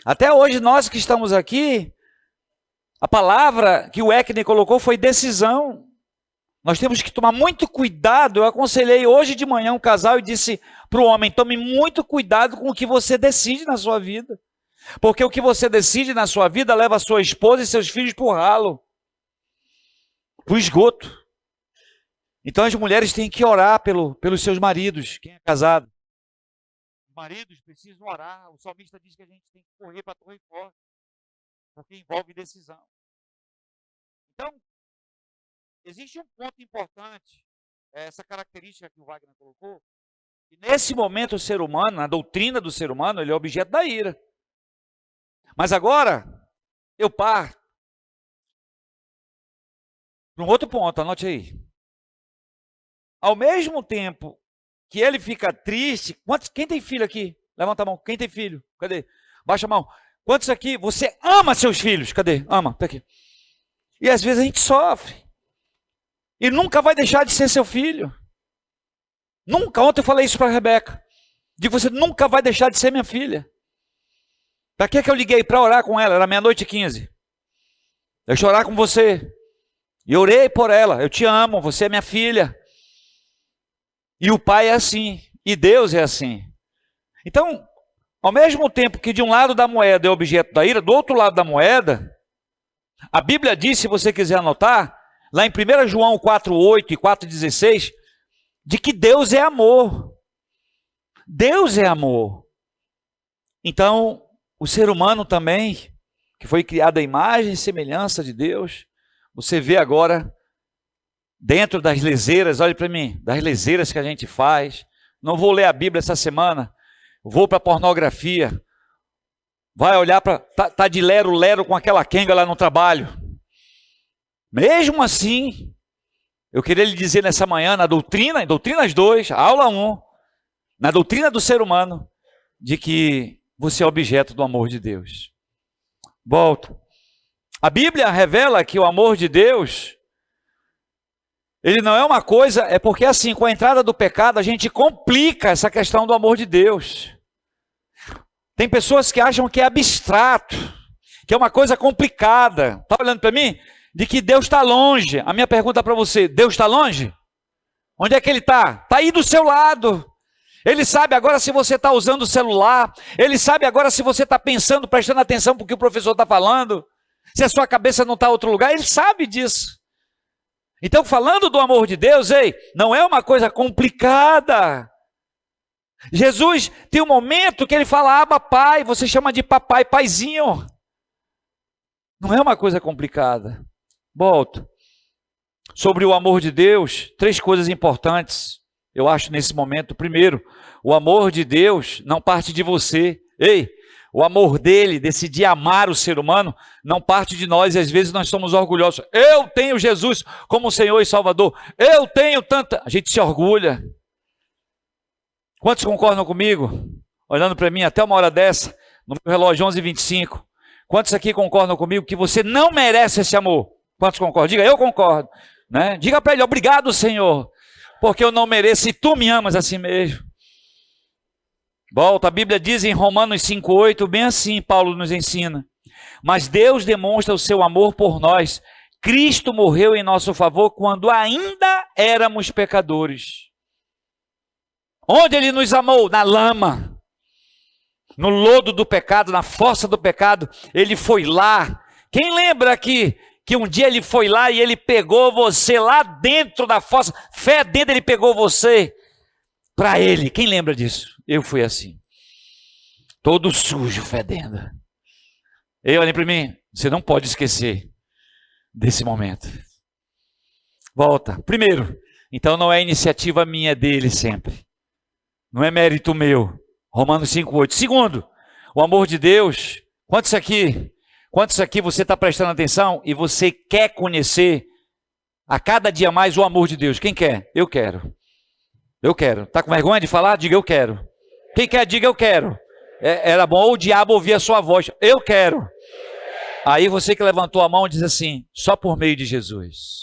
Até hoje nós que estamos aqui, a palavra que o Ekner colocou foi decisão. Nós temos que tomar muito cuidado. Eu aconselhei hoje de manhã um casal e disse para o homem, tome muito cuidado com o que você decide na sua vida. Porque o que você decide na sua vida leva a sua esposa e seus filhos para o ralo, para o esgoto. Então as mulheres têm que orar pelos seus maridos, quem é casado. Os maridos precisam orar. O salmista diz que a gente tem que correr para a torre forte, porque envolve decisão. Então, existe um ponto importante, essa característica que o Wagner colocou, que nesse momento o ser humano, na doutrina do ser humano, ele é objeto da ira. Mas agora, eu paro para um outro ponto, anote aí. Ao mesmo tempo que ele fica triste, quem tem filho aqui? Levanta a mão. Quem tem filho? Cadê? Baixa a mão. Quantos aqui, você ama seus filhos? Cadê? Ama, tá aqui. E às vezes a gente sofre. E nunca vai deixar de ser seu filho. Nunca. Ontem eu falei isso para a Rebeca. Digo, você nunca vai deixar de ser minha filha. Para que eu liguei? Para orar com ela. Era 00:15. Eu chorar com você. E orei por ela. Eu te amo, você é minha filha. E o pai é assim, e Deus é assim. Então, ao mesmo tempo que de um lado da moeda é objeto da ira, do outro lado da moeda, a Bíblia diz, se você quiser anotar, lá em 1 João 4:8 e 4:16, de que Deus é amor. Deus é amor. Então, o ser humano também, que foi criado à imagem e semelhança de Deus, você vê agora dentro das leseiras, olhe para mim, das leseiras que a gente faz. Não vou ler a Bíblia essa semana, vou para a pornografia, vai olhar para, tá de lero com aquela quenga lá no trabalho. Mesmo assim, eu queria lhe dizer nessa manhã, na doutrina, em Doutrinas 2, aula 1, na doutrina do ser humano, de que você é objeto do amor de Deus. Volto. A Bíblia revela que o amor de Deus, ele não é uma coisa, é porque assim, com a entrada do pecado, a gente complica essa questão do amor de Deus. Tem pessoas que acham que é abstrato, que é uma coisa complicada. Está olhando para mim? De que Deus está longe. A minha pergunta para você, Deus está longe? Onde é que Ele está? Está aí do seu lado. Ele sabe agora se você está usando o celular. Ele sabe agora se você está pensando, prestando atenção para o que o professor está falando. Se a sua cabeça não está em outro lugar, Ele sabe disso. Então, falando do amor de Deus, ei, não é uma coisa complicada. Jesus tem um momento que Ele fala, Abba, Pai, você chama de papai, paizinho. Não é uma coisa complicada. Volto. Sobre o amor de Deus, 3 coisas importantes, eu acho, nesse momento. Primeiro, o amor de Deus não parte de você. Ei, o amor dele, decidir amar o ser humano, não parte de nós, e às vezes nós somos orgulhosos. Eu tenho Jesus como Senhor e Salvador. Eu tenho tanta... A gente se orgulha. Quantos concordam comigo? Olhando para mim até uma hora dessa, no meu relógio 11:25. Quantos aqui concordam comigo que você não merece esse amor? Quantos concordam? Diga, eu concordo. Né? Diga para ele, obrigado, Senhor, porque eu não mereço e tu me amas assim mesmo. Volta, a Bíblia diz em Romanos 5:8, bem assim Paulo nos ensina. Mas Deus demonstra o seu amor por nós. Cristo morreu em nosso favor quando ainda éramos pecadores. Onde Ele nos amou? Na lama, no lodo do pecado, na fossa do pecado. Ele foi lá. Quem lembra aqui que um dia Ele foi lá e Ele pegou você lá dentro da fossa, fedendo, Ele pegou você para Ele? Quem lembra disso? Eu fui assim, todo sujo, fedendo. Olhem para mim, você não pode esquecer desse momento. Volta. Primeiro, então não é iniciativa minha, é dele sempre. Não é mérito meu. Romanos 5:8. Segundo, o amor de Deus. Quantos aqui você está prestando atenção e você quer conhecer a cada dia mais o amor de Deus? Quem quer? Eu quero. Eu quero. Está com vergonha de falar? Diga eu quero. Quem quer, diga eu quero. Era bom o diabo ouvir a sua voz. Eu quero. Aí você que levantou a mão diz assim, só por meio de Jesus.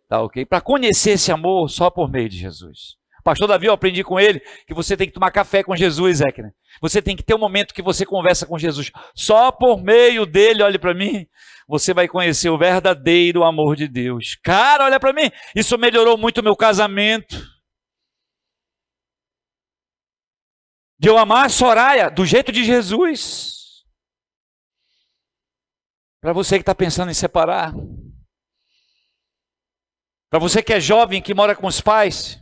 Tá ok? Para conhecer esse amor, só por meio de Jesus. Pastor Davi, eu aprendi com ele que você tem que tomar café com Jesus, Eckner. Você tem que ter um momento que você conversa com Jesus. Só por meio dele, olhe para mim, você vai conhecer o verdadeiro amor de Deus. Cara, olha para mim, isso melhorou muito o meu casamento. De eu amar a Soraya do jeito de Jesus. Para você que está pensando em separar. Para você que é jovem, que mora com os pais.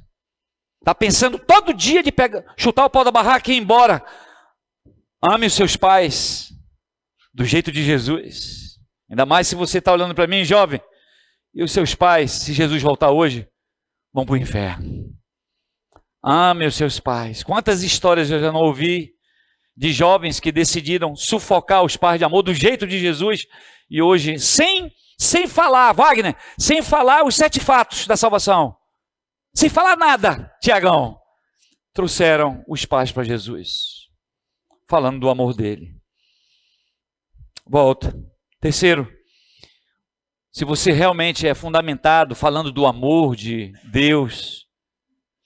Está pensando todo dia de chutar o pau da barraca e ir embora. Ame os seus pais do jeito de Jesus. Ainda mais se você está olhando para mim, jovem. E os seus pais, se Jesus voltar hoje, vão para o inferno. Ame os seus pais. Quantas histórias eu já não ouvi de jovens que decidiram sufocar os pais de amor do jeito de Jesus. E hoje, sem falar, Wagner, sem falar os 7 fatos da salvação. Sem falar nada, Tiagão, trouxeram os pais para Jesus, falando do amor dele. Volta. Terceiro, se você realmente é fundamentado, falando do amor de Deus,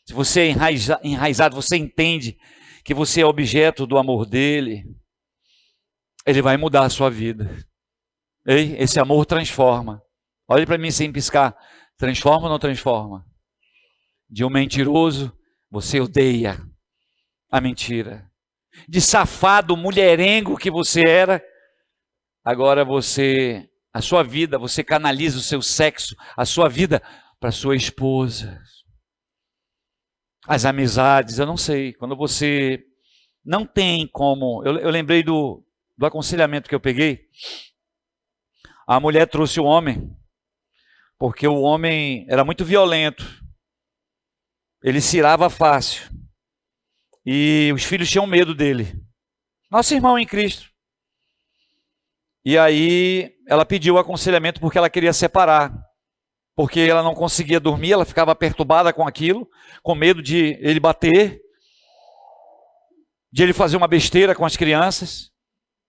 se você é enraizado, você entende que você é objeto do amor dele, ele vai mudar a sua vida. Ei, esse amor transforma. Olhe para mim sem piscar. Transforma ou não transforma? De um mentiroso, você odeia a mentira. De safado, mulherengo que você era, agora a sua vida, você canaliza o seu sexo, a sua vida para sua esposa. As amizades, eu não sei, quando você não tem como... Eu lembrei do aconselhamento que eu peguei. A mulher trouxe o homem, porque o homem era muito violento. Ele se irava fácil. E os filhos tinham medo dele. Nosso irmão em Cristo. E aí ela pediu aconselhamento porque ela queria separar. Porque ela não conseguia dormir, ela ficava perturbada com aquilo, com medo de ele bater, de ele fazer uma besteira com as crianças.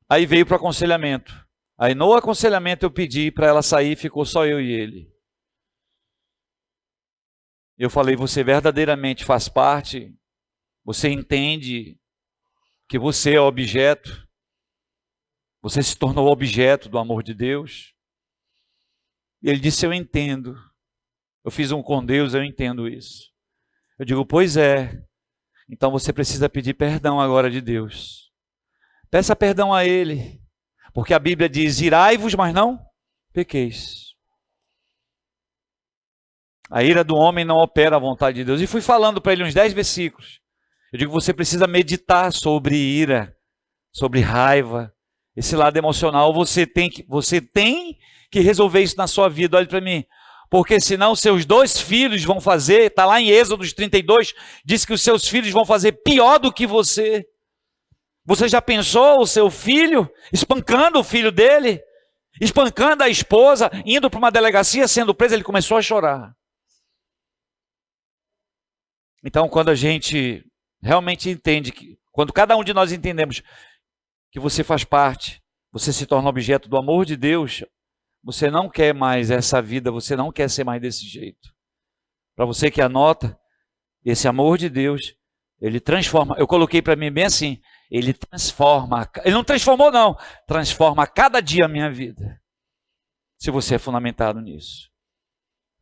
Aí veio para o aconselhamento. Aí no aconselhamento eu pedi para ela sair, ficou só eu e ele. Eu falei, você verdadeiramente faz parte, você entende que você é objeto, você se tornou objeto do amor de Deus. E ele disse, eu entendo, eu fiz um com Deus, eu entendo isso. Eu digo, pois é, então você precisa pedir perdão agora de Deus. Peça perdão a Ele, porque a Bíblia diz, irai-vos, mas não pequeis. A ira do homem não opera a vontade de Deus. E fui falando para ele uns 10 versículos. Eu digo, você precisa meditar sobre ira, sobre raiva, esse lado emocional. Você tem que resolver isso na sua vida. Olhe para mim. Porque senão seus 2 filhos vão fazer, está lá em Êxodo 32, diz que os seus filhos vão fazer pior do que você. Você já pensou o seu filho espancando o filho dele? Espancando a esposa, indo para uma delegacia, sendo preso, ele começou a chorar. Então, quando a gente realmente entende, quando cada um de nós entendemos que você faz parte, você se torna objeto do amor de Deus, você não quer mais essa vida, você não quer ser mais desse jeito. Para você que anota, esse amor de Deus, ele transforma. Eu coloquei para mim bem assim, ele transforma. Ele não transformou não, transforma a cada dia a minha vida. Se você é fundamentado nisso.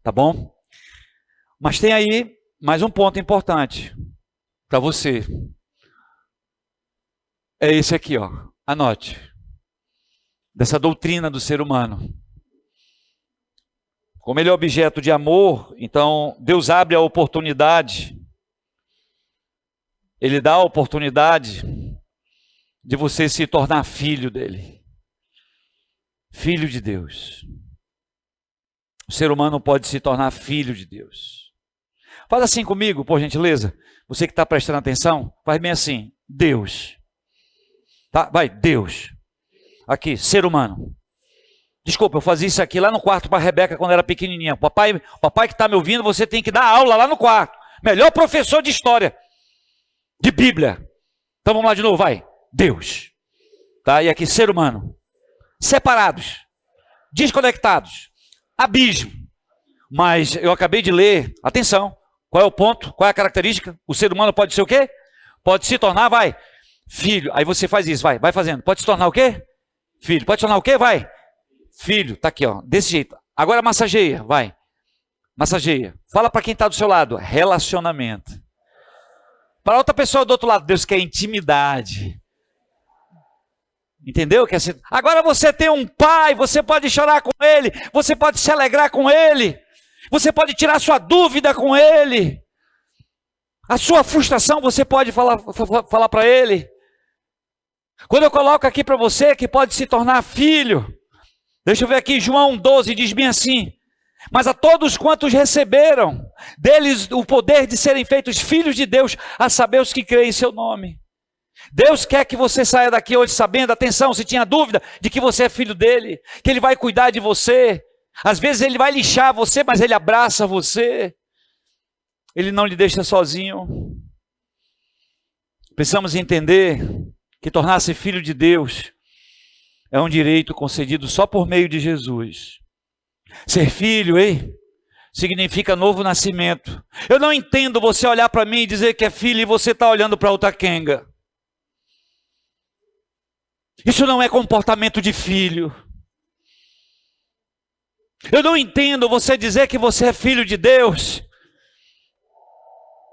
Tá bom? Mas tem aí mais um ponto importante para você. É esse aqui, ó. Anote. Dessa doutrina do ser humano. Como ele é objeto de amor, então Deus abre a oportunidade. Ele dá a oportunidade de você se tornar filho dele. Filho de Deus. O ser humano pode se tornar filho de Deus. Faz assim comigo, por gentileza. Você que está prestando atenção, faz bem assim. Deus. Tá? Vai, Deus. Aqui, ser humano. Desculpa, eu fazia isso aqui lá no quarto para a Rebeca quando era pequenininha. Papai que está me ouvindo, você tem que dar aula lá no quarto. Melhor professor de história. De Bíblia. Então vamos lá de novo, vai. Deus. Tá? E aqui, ser humano. Separados. Desconectados. Abismo. Mas eu acabei de ler, atenção, qual é o ponto, qual é a característica? O ser humano pode ser o quê? Pode se tornar, vai, filho. Aí você faz isso, vai fazendo. Pode se tornar o quê? Filho. Pode se tornar o quê? Vai. Filho, tá aqui, ó, desse jeito. Agora massageia, vai. Massageia. Fala para quem está do seu lado, relacionamento. Para outra pessoa do outro lado, Deus quer intimidade. Entendeu? Agora você tem um pai, você pode chorar com ele, você pode se alegrar com ele, você pode tirar sua dúvida com ele, a sua frustração você pode falar para ele. Quando eu coloco aqui para você que pode se tornar filho, deixa eu ver aqui, João 12 diz bem assim: mas a todos quantos receberam deles o poder de serem feitos filhos de Deus, a saber os que creem em seu nome. Deus quer que você saia daqui hoje sabendo, atenção, se tinha dúvida de que você é filho dele, que ele vai cuidar de você. Às vezes ele vai lixar você, mas ele abraça você. Ele não lhe deixa sozinho. Precisamos entender que tornar-se filho de Deus é um direito concedido só por meio de Jesus. Ser filho, significa novo nascimento. Eu não entendo você olhar para mim e dizer que é filho e você está olhando para outra quenga. Isso não é comportamento de filho. Eu não entendo você dizer que você é filho de Deus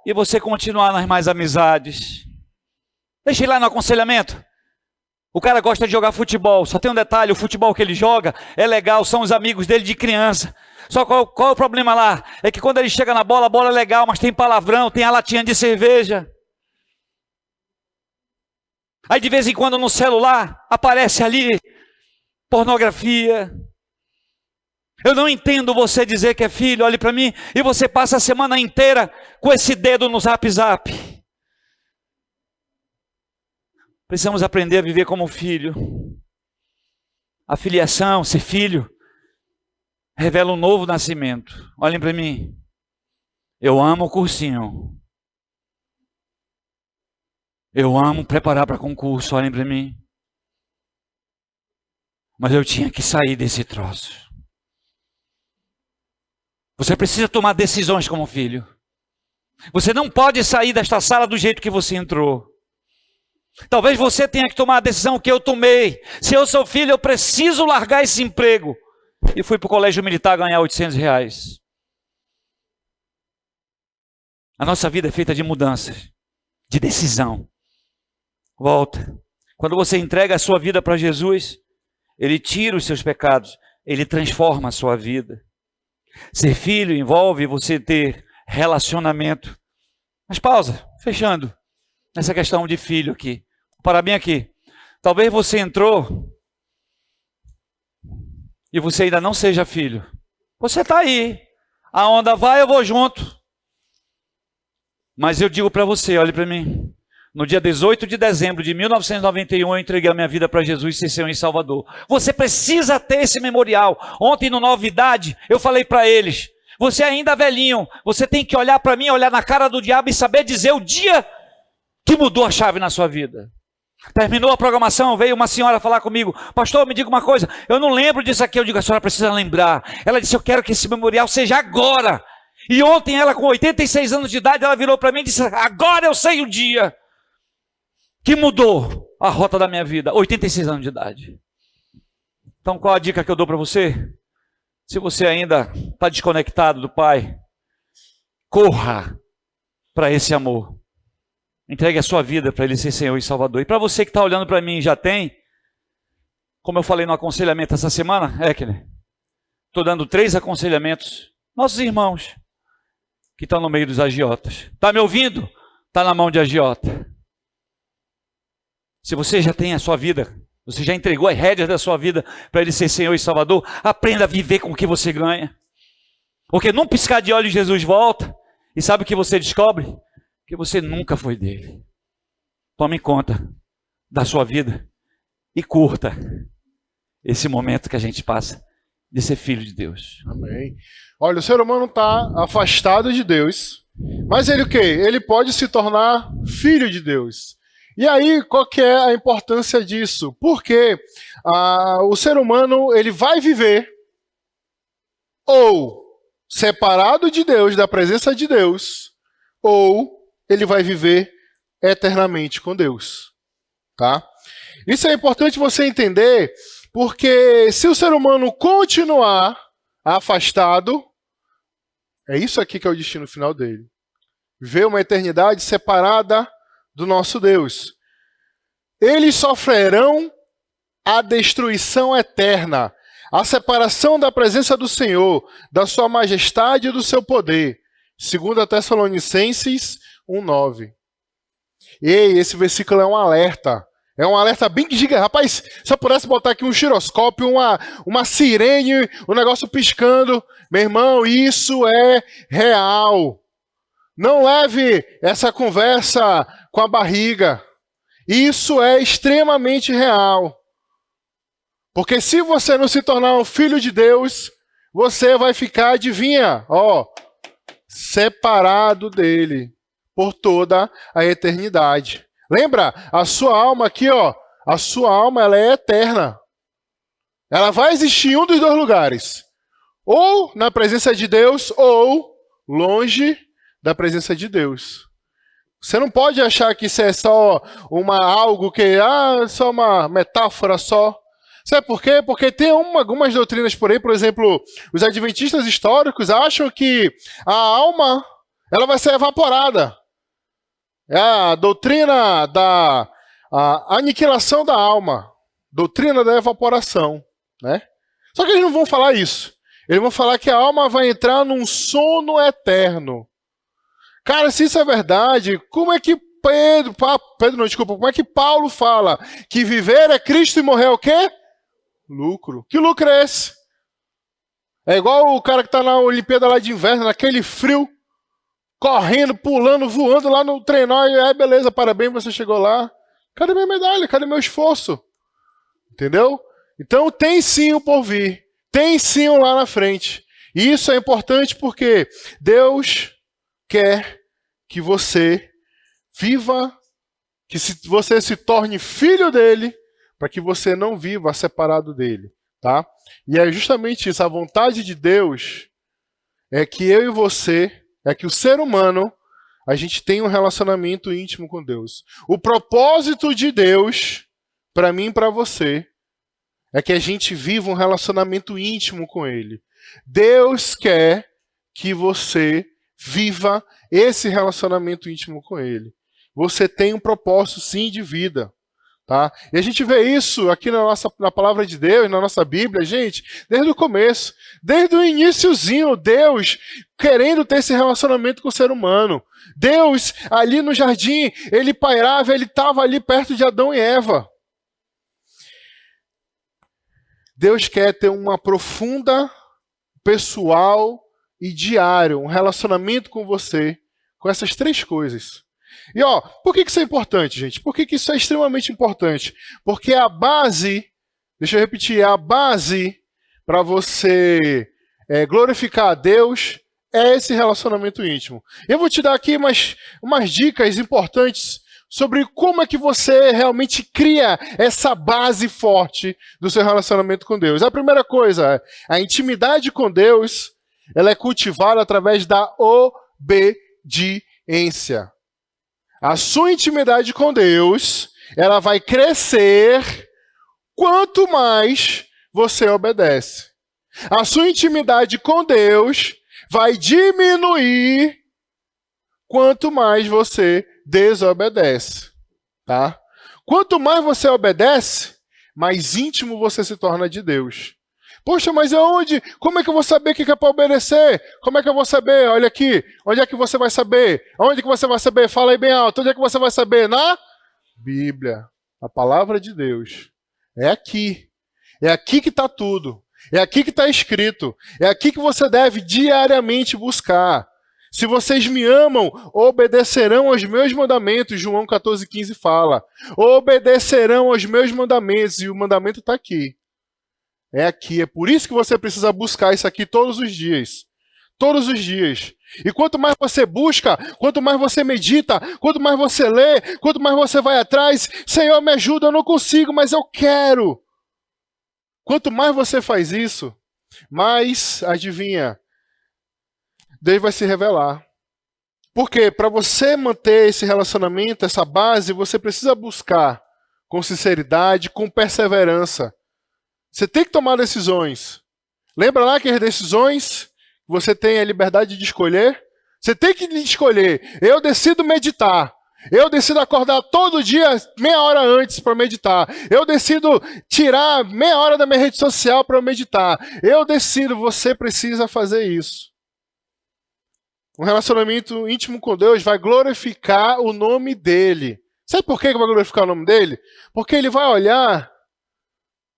e você continuar nas mais amizades. Deixa ele lá no aconselhamento. O cara gosta de jogar futebol, só tem um detalhe, o futebol que ele joga é legal, são os amigos dele de criança. Só qual é o problema lá? É que quando ele chega na bola, a bola é legal, mas tem palavrão, tem a latinha de cerveja. Aí de vez em quando no celular aparece ali pornografia. Eu não entendo você dizer que é filho, olhe para mim, e você passa a semana inteira com esse dedo no zap. Precisamos aprender a viver como filho. A filiação, ser filho, revela um novo nascimento. Olhem para mim. Eu amo o cursinho. Eu amo preparar para concurso, olhem para mim. Mas eu tinha que sair desse troço. Você precisa tomar decisões como filho. Você não pode sair desta sala do jeito que você entrou. Talvez você tenha que tomar a decisão que eu tomei. Se eu sou filho, eu preciso largar esse emprego. E fui para o colégio militar ganhar R$800. A nossa vida é feita de mudanças, de decisão. Volta. Quando você entrega a sua vida para Jesus, Ele tira os seus pecados, Ele transforma a sua vida. Ser filho envolve você ter relacionamento. Mas pausa, fechando nessa questão de filho aqui. Vou parar bem aqui. Talvez você entrou e você ainda não seja filho. Você está aí. A onda vai, eu vou junto. Mas eu digo para você, olhe para mim. No dia 18 de dezembro de 1991, eu entreguei a minha vida para Jesus ser Senhor em Salvador. Você precisa ter esse memorial. Ontem, no Novidade, eu falei para eles, você ainda velhinho, você tem que olhar para mim, olhar na cara do diabo e saber dizer o dia que mudou a chave na sua vida. Terminou a programação, veio uma senhora falar comigo, pastor, me diga uma coisa, eu não lembro disso aqui. Eu digo, a senhora precisa lembrar. Ela disse, eu quero que esse memorial seja agora. E ontem ela, com 86 anos de idade, ela virou para mim e disse, agora eu sei o dia que mudou a rota da minha vida. 86 anos de idade. Então qual a dica que eu dou para você? Se você ainda está desconectado do Pai, corra para esse amor. Entregue a sua vida para Ele ser Senhor e Salvador. E para você que está olhando para mim e já tem, como eu falei no aconselhamento essa semana, estou dando 3 aconselhamentos. Nossos irmãos que estão no meio dos agiotas. Está me ouvindo? Está na mão de agiota. Se você já tem a sua vida, você já entregou as rédeas da sua vida para Ele ser Senhor e Salvador, aprenda a viver com o que você ganha. Porque num piscar de olhos Jesus volta E sabe o que você descobre? Que você nunca foi dele. Tome conta da sua vida e curta esse momento que a gente passa de ser filho de Deus. Amém. Olha, o ser humano está afastado de Deus, mas ele o quê? Ele pode se tornar filho de Deus. E aí, qual que é a importância disso? Porque o ser humano ele vai viver ou separado de Deus, da presença de Deus, ou ele vai viver eternamente com Deus. Tá? Isso é importante você entender, porque se o ser humano continuar afastado, é isso aqui que é o destino final dele. Viver uma eternidade separada do nosso Deus. Eles sofrerão a destruição eterna, a separação da presença do Senhor, da sua majestade e do seu poder. 2 Tessalonicenses 1:9. Ei, esse versículo é um alerta. É um alerta bem gigante. Rapaz, se eu pudesse botar aqui um giroscópio, uma sirene, um negócio piscando, meu irmão, isso é real. Não leve essa conversa com a barriga. Isso é extremamente real. Porque se você não se tornar um filho de Deus, você vai ficar, adivinha, separado dele por toda a eternidade. Lembra? A sua alma aqui, a sua alma ela é eterna. Ela vai existir em um dos dois lugares. Ou na presença de Deus, ou longe da presença de Deus. Você não pode achar que isso é só algo que só uma metáfora só. Sabe por quê? Porque tem algumas doutrinas por aí, por exemplo, os adventistas históricos acham que a alma ela vai ser evaporada. É a doutrina da aniquilação da alma, doutrina da evaporação, né? Só que eles não vão falar isso. Eles vão falar que a alma vai entrar num sono eterno. Cara, se isso é verdade, como é que como é que Paulo fala que viver é Cristo e morrer é o quê? Lucro. Que lucro é esse? É igual o cara que está na Olimpíada lá de inverno, naquele frio, correndo, pulando, voando lá no trenó, e beleza, parabéns, você chegou lá. Cadê minha medalha? Cadê meu esforço? Entendeu? Então tem sim o porvir, tem sim o lá na frente. E isso é importante porque Deus quer que você viva, que você se torne filho dele, para que você não viva separado dele, tá? E é justamente isso, a vontade de Deus é que eu e você, é que o ser humano, a gente tenha um relacionamento íntimo com Deus. O propósito de Deus, para mim e para você, é que a gente viva um relacionamento íntimo com Ele. Deus quer que você viva esse relacionamento íntimo com Ele. Você tem um propósito, sim, de vida. Tá? E a gente vê isso aqui na palavra de Deus, na nossa Bíblia, gente, desde o começo, desde o iniciozinho, Deus querendo ter esse relacionamento com o ser humano. Deus, ali no jardim, ele pairava, ele estava ali perto de Adão e Eva. Deus quer ter uma profunda, pessoal e diário, um relacionamento com você, com essas três coisas. E por que isso é importante, gente? Por que isso é extremamente importante? Porque a base, deixa eu repetir, a base para você glorificar a Deus é esse relacionamento íntimo. Eu vou te dar aqui umas dicas importantes sobre como é que você realmente cria essa base forte do seu relacionamento com Deus. A primeira coisa, a intimidade com Deus, ela é cultivada através da obediência. A sua intimidade com Deus, ela vai crescer quanto mais você obedece. A sua intimidade com Deus vai diminuir quanto mais você desobedece, tá? Quanto mais você obedece, mais íntimo você se torna de Deus. Poxa, mas aonde? Como é que eu vou saber o que é para obedecer? Como é que eu vou saber? Olha aqui. Onde é que você vai saber? Onde que você vai saber? Fala aí bem alto. Onde é que você vai saber? Na Bíblia. A palavra de Deus. É aqui. É aqui que está tudo. É aqui que está escrito. É aqui que você deve diariamente buscar. Se vocês me amam, obedecerão aos meus mandamentos. João 14,15 fala. Obedecerão aos meus mandamentos. E o mandamento está aqui. É aqui. É por isso que você precisa buscar isso aqui todos os dias. Todos os dias. E quanto mais você busca, quanto mais você medita, quanto mais você lê, quanto mais você vai atrás, Senhor, me ajuda, eu não consigo, mas eu quero. Quanto mais você faz isso, mais, adivinha, Deus vai se revelar. Por quê? Para você manter esse relacionamento, essa base, você precisa buscar com sinceridade, com perseverança. Você tem que tomar decisões. Lembra lá que as decisões, você tem a liberdade de escolher? Você tem que escolher. Eu decido meditar. Eu decido acordar todo dia meia hora antes para meditar. Eu decido tirar meia hora da minha rede social para meditar. Eu decido, você precisa fazer isso. Um relacionamento íntimo com Deus vai glorificar o nome dele. Sabe por que vai glorificar o nome dele? Porque ele vai olhar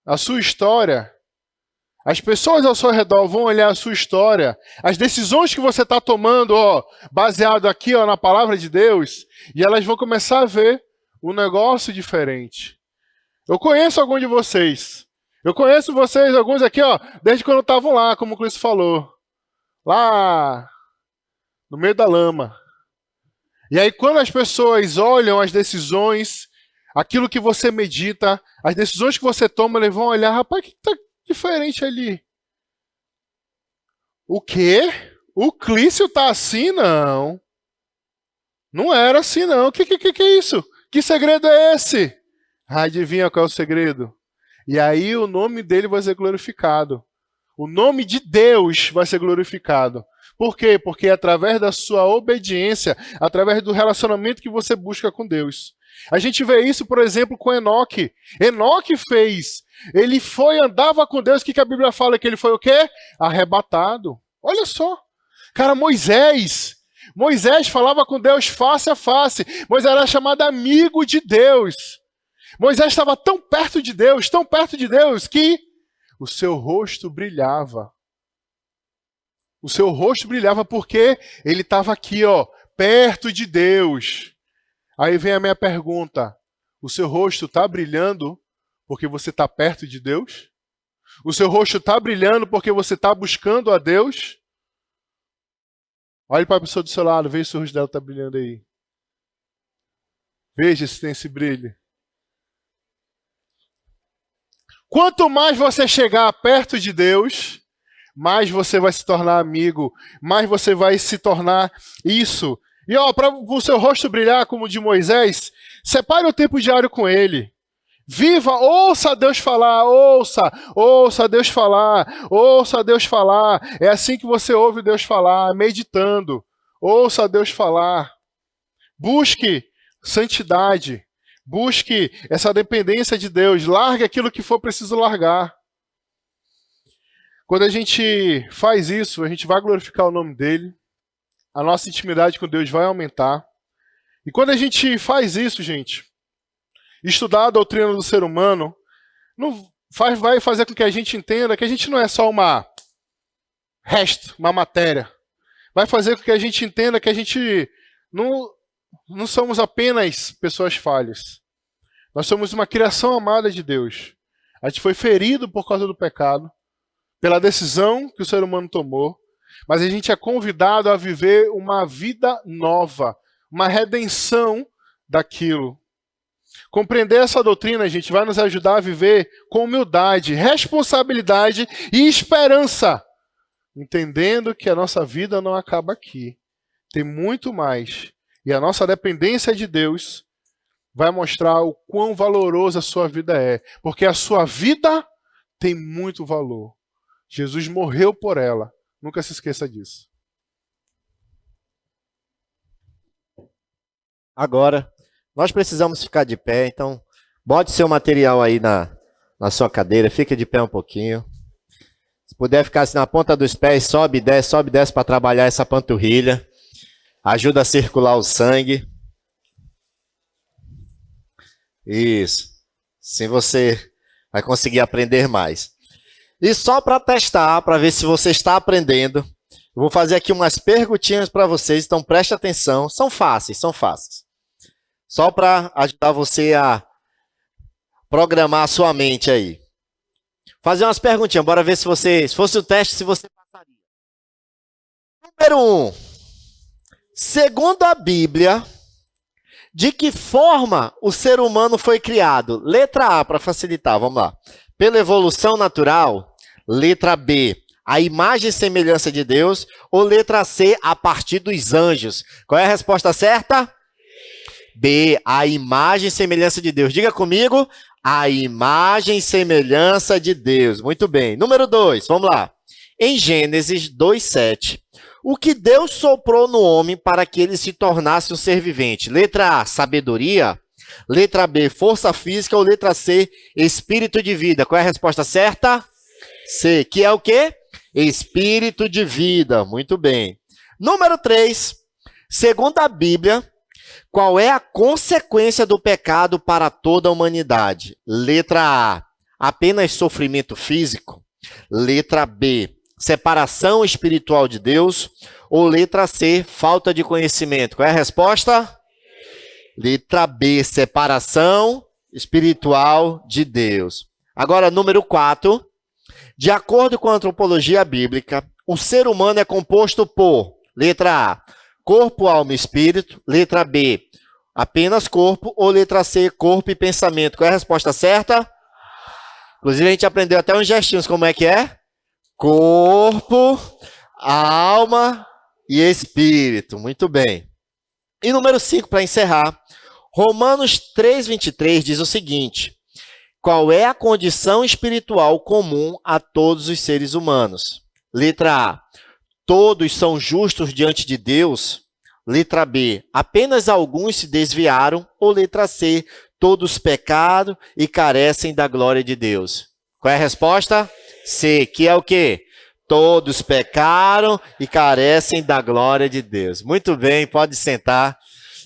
a sua história. As pessoas ao seu redor vão olhar a sua história. As decisões que você está tomando, baseado aqui na palavra de Deus. E elas vão começar a ver um negócio diferente. Eu conheço alguns de vocês. Eu conheço vocês, alguns aqui, desde quando estavam lá, como o Cris falou. Lá no meio da lama. E aí quando as pessoas olham as decisões, aquilo que você medita, as decisões que você toma, eles vão olhar, rapaz, o que está diferente ali? O quê? O Clício tá assim? Não. Não era assim, não. O que é isso? Que segredo é esse? Adivinha qual é o segredo? E aí o nome dele vai ser glorificado. O nome de Deus vai ser glorificado. Por quê? Porque é através da sua obediência, através do relacionamento que você busca com Deus. A gente vê isso, por exemplo, com Enoque. Enoque fez. Ele andava com Deus. O que a Bíblia fala? Que ele foi o quê? Arrebatado. Olha só. Cara, Moisés falava com Deus face a face. Moisés era chamado amigo de Deus. Moisés estava tão perto de Deus, que o seu rosto brilhava. O seu rosto brilhava porque ele estava aqui, perto de Deus. Aí vem a minha pergunta. O seu rosto está brilhando porque você está perto de Deus? O seu rosto está brilhando porque você está buscando a Deus? Olhe para a pessoa do seu lado, veja se o rosto dela está brilhando aí. Veja se tem esse brilho. Quanto mais você chegar perto de Deus, mais você vai se tornar amigo, mais você vai se tornar isso. E para o seu rosto brilhar como o de Moisés, separe o tempo diário com ele. Viva, ouça Deus falar, ouça Deus falar, ouça Deus falar. É assim que você ouve Deus falar, meditando. Ouça Deus falar. Busque santidade. Busque essa dependência de Deus. Largue aquilo que for preciso largar. Quando a gente faz isso, a gente vai glorificar o nome dele. A nossa intimidade com Deus vai aumentar. E quando a gente faz isso, gente, estudar a doutrina do ser humano vai fazer com que a gente entenda que a gente não é só uma matéria. Vai fazer com que a gente entenda que a gente não somos apenas pessoas falhas. Nós somos uma criação amada de Deus. A gente foi ferido por causa do pecado, pela decisão que o ser humano tomou, mas a gente é convidado a viver uma vida nova, uma redenção daquilo. Compreender essa doutrina, gente, vai nos ajudar a viver com humildade, responsabilidade e esperança, entendendo que a nossa vida não acaba aqui. Tem muito mais. E a nossa dependência de Deus vai mostrar o quão valorosa a sua vida é. Porque a sua vida tem muito valor. Jesus morreu por ela. Nunca se esqueça disso. Agora, nós precisamos ficar de pé, então bote seu material aí na sua cadeira, fica de pé um pouquinho. Se puder ficar assim na ponta dos pés, sobe e desce para trabalhar essa panturrilha. Ajuda a circular o sangue. Isso. Assim você vai conseguir aprender mais. E só para testar, para ver se você está aprendendo, Eu vou fazer aqui umas perguntinhas para vocês, então preste atenção. São fáceis, são fáceis. Só para ajudar você a programar a sua mente aí. Fazer umas perguntinhas, bora ver se fosse o teste, se você passaria. Número 1. Segundo a Bíblia, de que forma o ser humano foi criado? Letra A, para facilitar, vamos lá. Pela evolução natural. Letra B, a imagem e semelhança de Deus. Ou letra C, a partir dos anjos? Qual é a resposta certa? B, a imagem e semelhança de Deus. Diga comigo, a imagem e semelhança de Deus. Muito bem. Número 2, vamos lá. Em Gênesis 2:7. O que Deus soprou no homem para que ele se tornasse um ser vivente? Letra A, sabedoria. Letra B, força física. Ou letra C, espírito de vida? Qual é a resposta certa? C, que é o quê? Espírito de vida. Muito bem. Número 3. Segundo a Bíblia, qual é a consequência do pecado para toda a humanidade? Letra A, apenas sofrimento físico. Letra B, separação espiritual de Deus. Ou letra C, falta de conhecimento? Qual é a resposta? Letra B, separação espiritual de Deus. Agora, número 4. De acordo com a antropologia bíblica, o ser humano é composto por, letra A, corpo, alma e espírito. Letra B, apenas corpo. Ou letra C, corpo e pensamento? Qual é a resposta certa? Inclusive, a gente aprendeu até uns gestinhos. Como é que é? Corpo, alma e espírito. Muito bem. E número 5, para encerrar. Romanos 3:23 diz o seguinte: qual é a condição espiritual comum a todos os seres humanos? Letra A, todos são justos diante de Deus. Letra B, apenas alguns se desviaram. Ou letra C, todos pecaram e carecem da glória de Deus? Qual é a resposta? C, que é o quê? Todos pecaram e carecem da glória de Deus. Muito bem, pode sentar.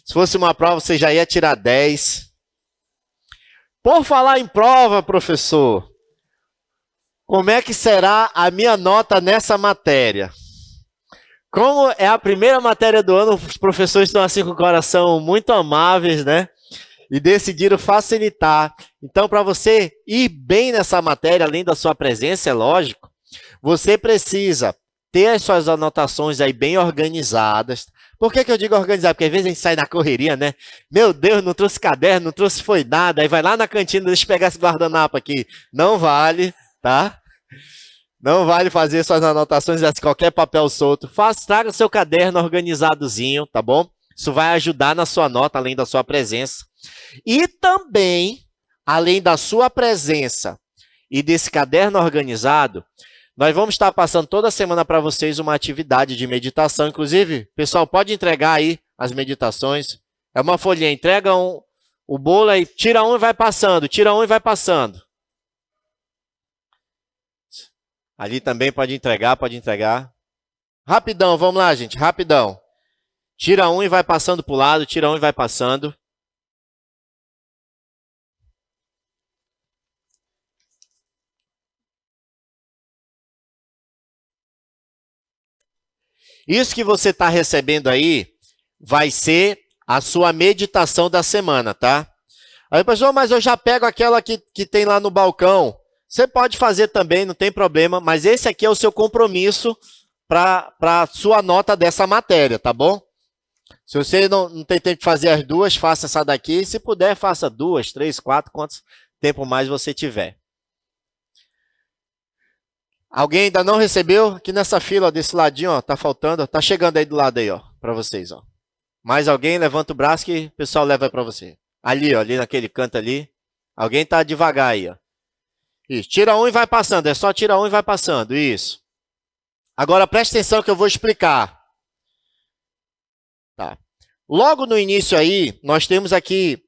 Se fosse uma prova, você já ia tirar 10. Por falar em prova, professor, como é que será a minha nota nessa matéria? Como é a primeira matéria do ano, os professores estão assim com o coração muito amáveis, né? E decidiram facilitar. Então, para você ir bem nessa matéria, além da sua presença, é lógico, você precisa ter as suas anotações aí bem organizadas. Por que eu digo organizar? Porque às vezes a gente sai na correria, né? Meu Deus, não trouxe caderno, não trouxe foi nada. Aí vai lá na cantina, deixa eu pegar esse guardanapo aqui. Não vale, tá? Não vale fazer suas anotações em qualquer papel solto. Traga seu caderno organizadozinho, tá bom? Isso vai ajudar na sua nota, além da sua presença. E também, além da sua presença e desse caderno organizado, nós vamos estar passando toda semana para vocês uma atividade de meditação. Inclusive, pessoal, pode entregar aí as meditações. É uma folhinha, entrega o bolo aí, tira um e vai passando, tira um e vai passando. Ali também pode entregar, pode entregar. Rapidão, vamos lá, gente, rapidão. Tira um e vai passando para o lado, tira um e vai passando. Isso que você está recebendo aí vai ser a sua meditação da semana, tá? Aí, pessoal, mas eu já pego aquela que tem lá no balcão. Você pode fazer também, não tem problema, mas esse aqui é o seu compromisso para a sua nota dessa matéria, tá bom? Se você não tem tempo de fazer as duas, faça essa daqui. Se puder, faça 2, 3, 4, quanto tempo mais você tiver. Alguém ainda não recebeu? Aqui nessa fila, ó, desse ladinho, ó, tá faltando. Tá chegando aí do lado aí, ó, para vocês, ó. Mais alguém? Levanta o braço que o pessoal leva para você. Ali, ó, ali naquele canto ali. Alguém tá devagar aí, ó. Isso. Tira um e vai passando. É só tirar um e vai passando. Isso. Agora preste atenção que eu vou explicar. Tá. Logo no início aí, nós temos aqui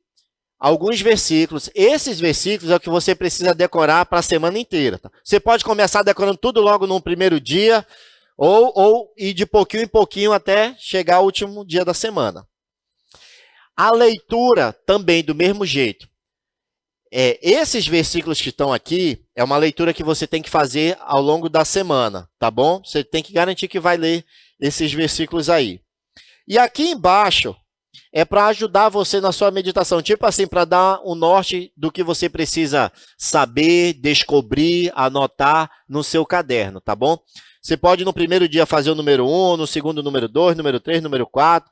alguns versículos. Esses versículos é o que você precisa decorar para a semana inteira. Tá? Você pode começar decorando tudo logo no primeiro dia, ou ir de pouquinho em pouquinho até chegar ao último dia da semana. A leitura também do mesmo jeito. Esses versículos que estão aqui, É uma leitura que você tem que fazer ao longo da semana, tá bom? Você tem que garantir que vai ler esses versículos aí. E aqui embaixo é para ajudar você na sua meditação, tipo assim, para dar o norte do que você precisa saber, descobrir, anotar no seu caderno, tá bom? Você pode no primeiro dia fazer o número 1, no segundo o número 2, número 3, número 4.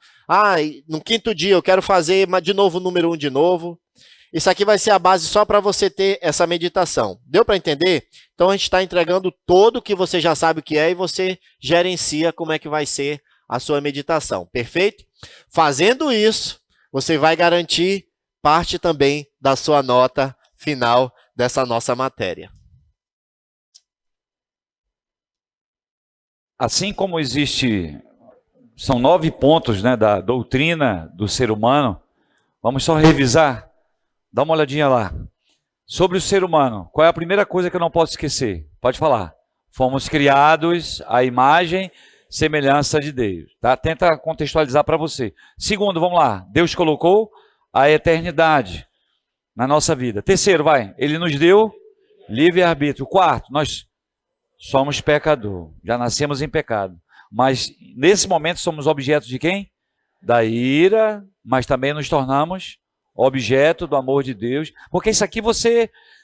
E no quinto dia eu quero fazer de novo o número 1 de novo. Isso aqui vai ser a base só para você ter essa meditação. Deu para entender? Então a gente está entregando todo o que você já sabe o que é e você gerencia como é que vai ser a sua meditação. Perfeito? Fazendo isso, você vai garantir parte também da sua nota final dessa nossa matéria. Assim como são 9 pontos, né, da doutrina do ser humano, vamos só revisar. Dá uma olhadinha lá. Sobre o ser humano, qual é a primeira coisa que eu não posso esquecer? Pode falar. Fomos criados à imagem, semelhança de Deus. Tá? Tenta contextualizar para você. Segundo, vamos lá. Deus colocou a eternidade na nossa vida. Terceiro, Ele nos deu livre-arbítrio. Quarto, nós somos pecador. Já nascemos em pecado. Mas nesse momento somos objetos de quem? Da ira, mas também nos tornamos objeto do amor de Deus, porque isso aqui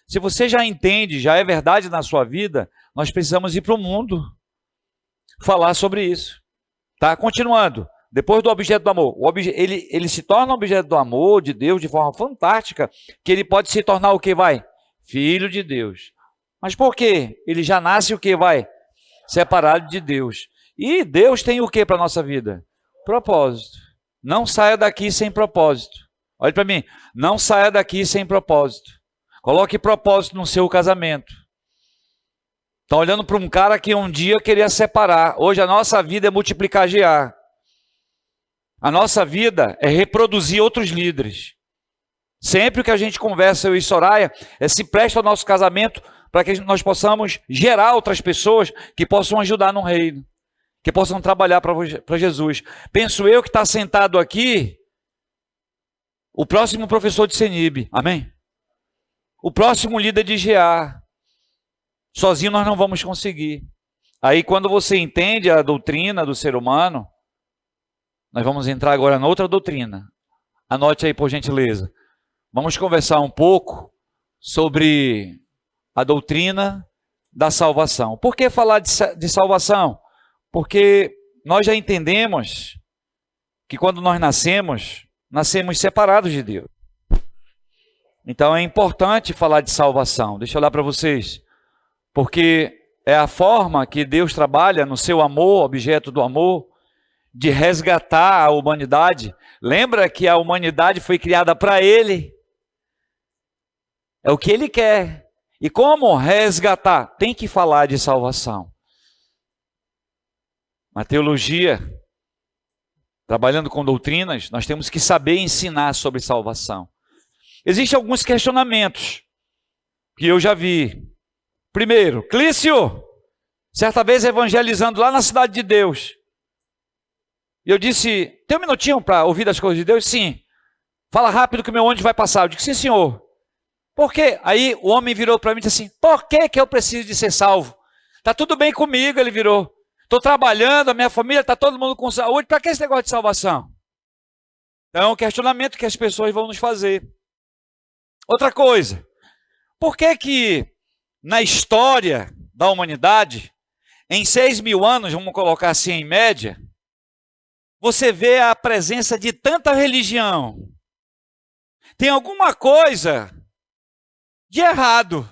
se você já entende, já é verdade na sua vida, nós precisamos ir para o mundo falar sobre isso, tá? Continuando, depois do objeto do amor, ele se torna objeto do amor de Deus de forma fantástica, que ele pode se tornar o que Filho de Deus. Mas por quê? Ele já nasce o que separado de Deus. E Deus tem o que para a nossa vida? Propósito. Não saia daqui sem propósito. Olha para mim, não saia daqui sem propósito. Coloque propósito no seu casamento. Está olhando para um cara que um dia queria separar. Hoje a nossa vida é multiplicar GA. A nossa vida é reproduzir outros líderes. Sempre que a gente conversa, eu e Soraya, se presta ao nosso casamento para que nós possamos gerar outras pessoas que possam ajudar no reino, que possam trabalhar para Jesus. Penso eu que está sentado aqui, o próximo professor de CENIB, amém? O próximo líder de GA. Sozinho nós não vamos conseguir. Aí quando você entende a doutrina do ser humano, nós vamos entrar agora na outra doutrina. Anote aí por gentileza. Vamos conversar um pouco sobre a doutrina da salvação. Por que falar de salvação? Porque nós já entendemos que quando nós nascemos separados de Deus. Então é importante falar de salvação. Deixa eu olhar para vocês. Porque é a forma que Deus trabalha no seu amor, objeto do amor, de resgatar a humanidade. Lembra que a humanidade foi criada para Ele. É o que Ele quer. E como resgatar? Tem que falar de salvação. Na teologia, trabalhando com doutrinas, nós temos que saber ensinar sobre salvação. Existem alguns questionamentos que eu já vi. Primeiro, Clício, certa vez evangelizando lá na Cidade de Deus. E eu disse, tem um minutinho para ouvir das coisas de Deus? Sim. Fala rápido que o meu ônibus vai passar. Eu disse, sim, senhor. Por quê? Aí o homem virou para mim e disse assim, por que eu preciso de ser salvo? Está tudo bem comigo, ele virou. Estou trabalhando, a minha família está todo mundo com saúde. Para que esse negócio de salvação? Então é um questionamento que as pessoas vão nos fazer. Outra coisa, por que na história da humanidade, em 6.000 anos, vamos colocar assim em média, você vê a presença de tanta religião? Tem alguma coisa de errado.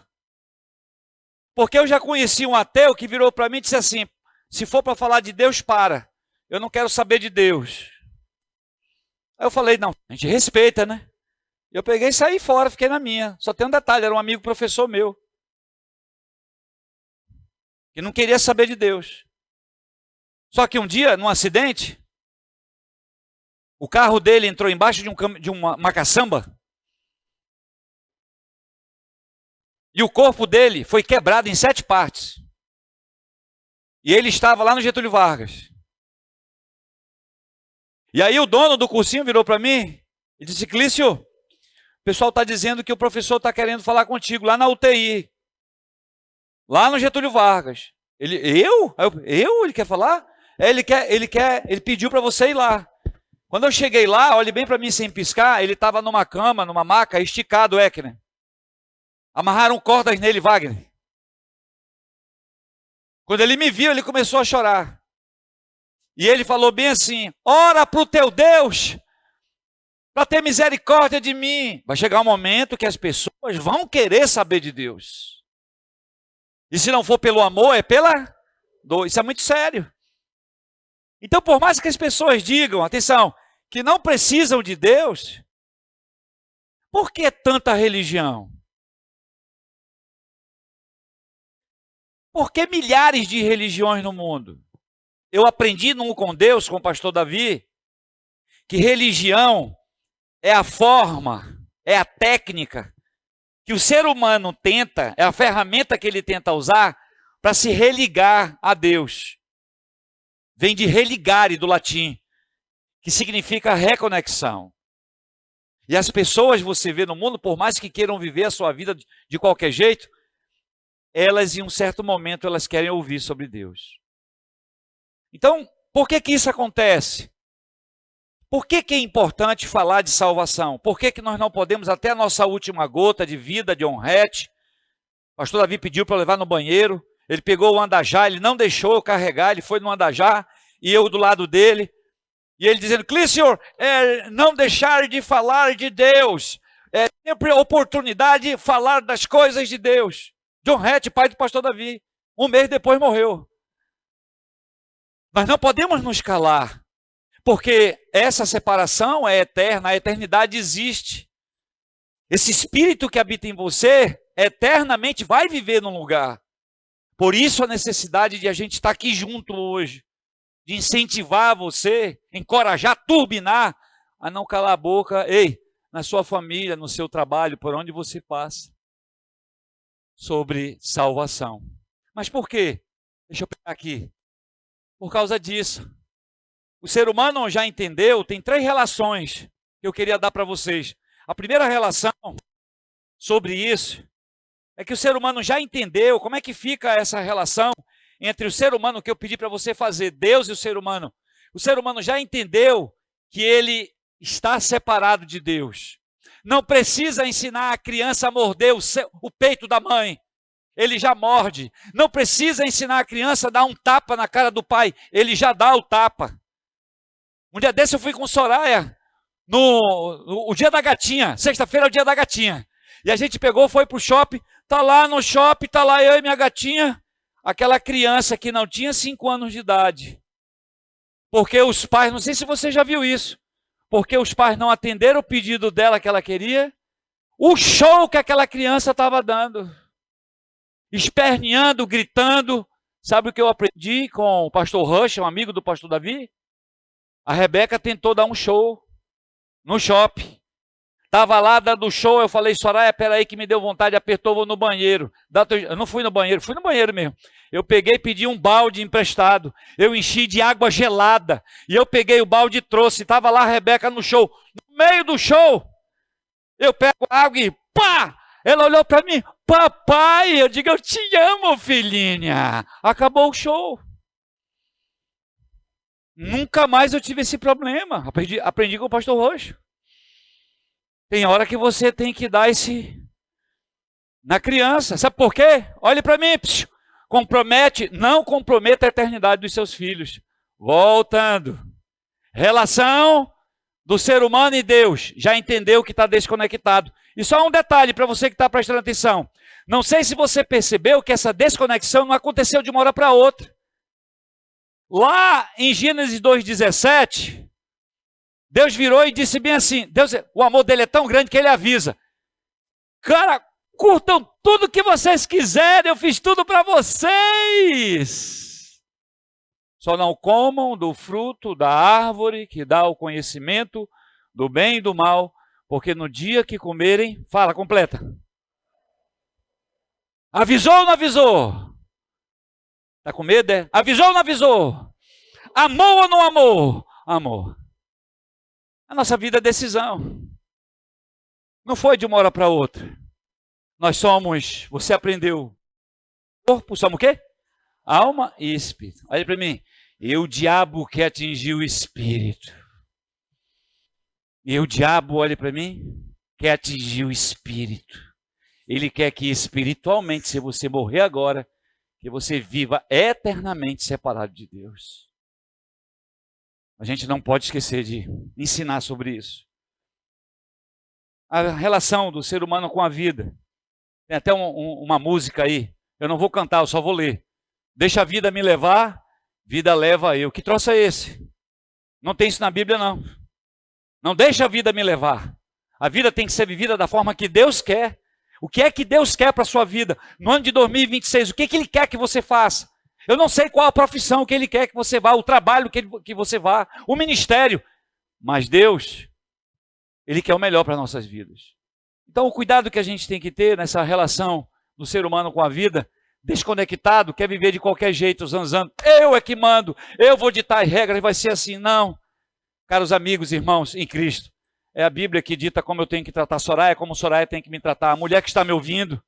Porque eu já conheci um ateu que virou para mim e disse assim, se for para falar de Deus, para. Eu não quero saber de Deus. Aí eu falei, não, a gente respeita, né? Eu peguei e saí fora, fiquei na minha. Só tem um detalhe, era um amigo professor meu. Que não queria saber de Deus. Só que um dia, num acidente, o carro dele entrou embaixo de uma caçamba. E o corpo dele foi quebrado em 7 partes. E ele estava lá no Getúlio Vargas. E aí o dono do cursinho virou para mim e disse, Clício, o pessoal está dizendo que o professor está querendo falar contigo lá na UTI. Lá no Getúlio Vargas. Eu? Ele quer falar? Ele pediu para você ir lá. Quando eu cheguei lá, olhe bem para mim sem piscar, ele estava numa cama, numa maca, esticado, Eckner. Amarraram cordas nele, Wagner. Quando ele me viu, ele começou a chorar. E ele falou bem assim: ora para o teu Deus, para ter misericórdia de mim. Vai chegar um momento que as pessoas vão querer saber de Deus. E se não for pelo amor, é pela dor. Isso é muito sério. Então, por mais que as pessoas digam, atenção, que não precisam de Deus, por que tanta religião? Por que milhares de religiões no mundo? Eu aprendi com Deus, com o pastor Davi, que religião é a forma, é a técnica que o ser humano tenta, é a ferramenta que ele tenta usar para se religar a Deus. Vem de religare, do latim, que significa reconexão. E as pessoas, você vê no mundo, por mais que queiram viver a sua vida de qualquer jeito, elas em um certo momento elas querem ouvir sobre Deus. Então, por que isso acontece? Por que é importante falar de salvação? Por que nós não podemos, até a nossa última gota de vida, de onrete? O pastor Davi pediu para eu levar no banheiro, ele pegou o andajá, ele não deixou eu carregar, ele foi no andajá, e eu do lado dele, e ele dizendo: Clício, não deixar de falar de Deus, é sempre oportunidade de falar das coisas de Deus. John Hatch, pai do pastor Davi, 1 mês depois morreu. Nós não podemos nos calar, porque essa separação é eterna, a eternidade existe. Esse espírito que habita em você, eternamente vai viver num lugar. Por isso a necessidade de a gente estar aqui junto hoje, de incentivar você, encorajar, turbinar, a não calar a boca, na sua família, no seu trabalho, por onde você passa, sobre salvação. Mas por quê? Deixa eu pegar aqui. Por causa disso. O ser humano já entendeu, tem 3 relações que eu queria dar para vocês. A primeira relação sobre isso é que o ser humano já entendeu como é que fica essa relação entre o ser humano que eu pedi para você fazer, Deus e o ser humano. O ser humano já entendeu que ele está separado de Deus. Não precisa ensinar a criança a morder o peito da mãe. Ele já morde. Não precisa ensinar a criança a dar um tapa na cara do pai. Ele já dá o tapa. Um dia desse eu fui com Soraya no dia da gatinha. Sexta-feira é o dia da gatinha. E a gente pegou, foi pro shopping. Tá lá no shopping, tá lá eu e minha gatinha. Aquela criança que não tinha 5 anos de idade. Porque os pais, não sei se você já viu isso. Porque os pais não atenderam o pedido dela que ela queria. O show que aquela criança estava dando. Esperneando, gritando. Sabe o que eu aprendi com o pastor Rush, um amigo do pastor Davi? A Rebeca tentou dar um show no shopping. Estava lá dando show, eu falei: Soraya, peraí que me deu vontade, apertou, vou no banheiro. Eu não fui no banheiro, fui no banheiro mesmo. Eu peguei e pedi um balde emprestado. Eu enchi de água gelada. E eu peguei o balde e trouxe. Estava lá a Rebeca no show. No meio do show, eu pego a água e pá! Ela olhou para mim: papai, eu digo: eu te amo, filhinha. Acabou o show. Nunca mais eu tive esse problema. Aprendi com o pastor Roxo. Tem hora que você tem que dar na criança. Sabe por quê? Olhe para mim. Não comprometa a eternidade dos seus filhos. Voltando. Relação do ser humano e Deus. Já entendeu que está desconectado. E só um detalhe para você que está prestando atenção. Não sei se você percebeu que essa desconexão não aconteceu de uma hora para outra. Lá em Gênesis 2,17, Deus virou e disse bem assim, o amor dele é tão grande que ele avisa: cara, curtam tudo que vocês quiserem, eu fiz tudo para vocês. Só não comam do fruto da árvore que dá o conhecimento do bem e do mal, porque no dia que comerem, fala, completa. Avisou ou não avisou? Está com medo, é? Avisou ou não avisou? Amou ou não amou? Amou. A nossa vida é decisão. Não foi de uma hora para outra. Você aprendeu corpo, somos o quê? Alma e espírito. Olha para mim. E o diabo quer atingir o espírito. E o diabo, olha para mim, quer atingir o espírito. Ele quer que espiritualmente, se você morrer agora, que você viva eternamente separado de Deus. A gente não pode esquecer de ensinar sobre isso. A relação do ser humano com a vida. Tem até uma música aí. Eu não vou cantar, eu só vou ler. Deixa a vida me levar, vida leva eu. Que troço é esse? Não tem isso na Bíblia, não. Não deixa a vida me levar. A vida tem que ser vivida da forma que Deus quer. O que é que Deus quer para a sua vida? No ano de 2026, o que é que Ele quer que você faça? Eu não sei qual a profissão que Ele quer que você vá, o trabalho que você vá, o ministério. Mas Deus, Ele quer o melhor para nossas vidas. Então o cuidado que a gente tem que ter nessa relação do ser humano com a vida, desconectado, quer viver de qualquer jeito, zanzando. Eu é que mando, eu vou ditar as regras, vai ser assim. Não. Caros amigos, irmãos em Cristo, é a Bíblia que dita como eu tenho que tratar Soraya, como Soraya tem que me tratar. A mulher que está me ouvindo,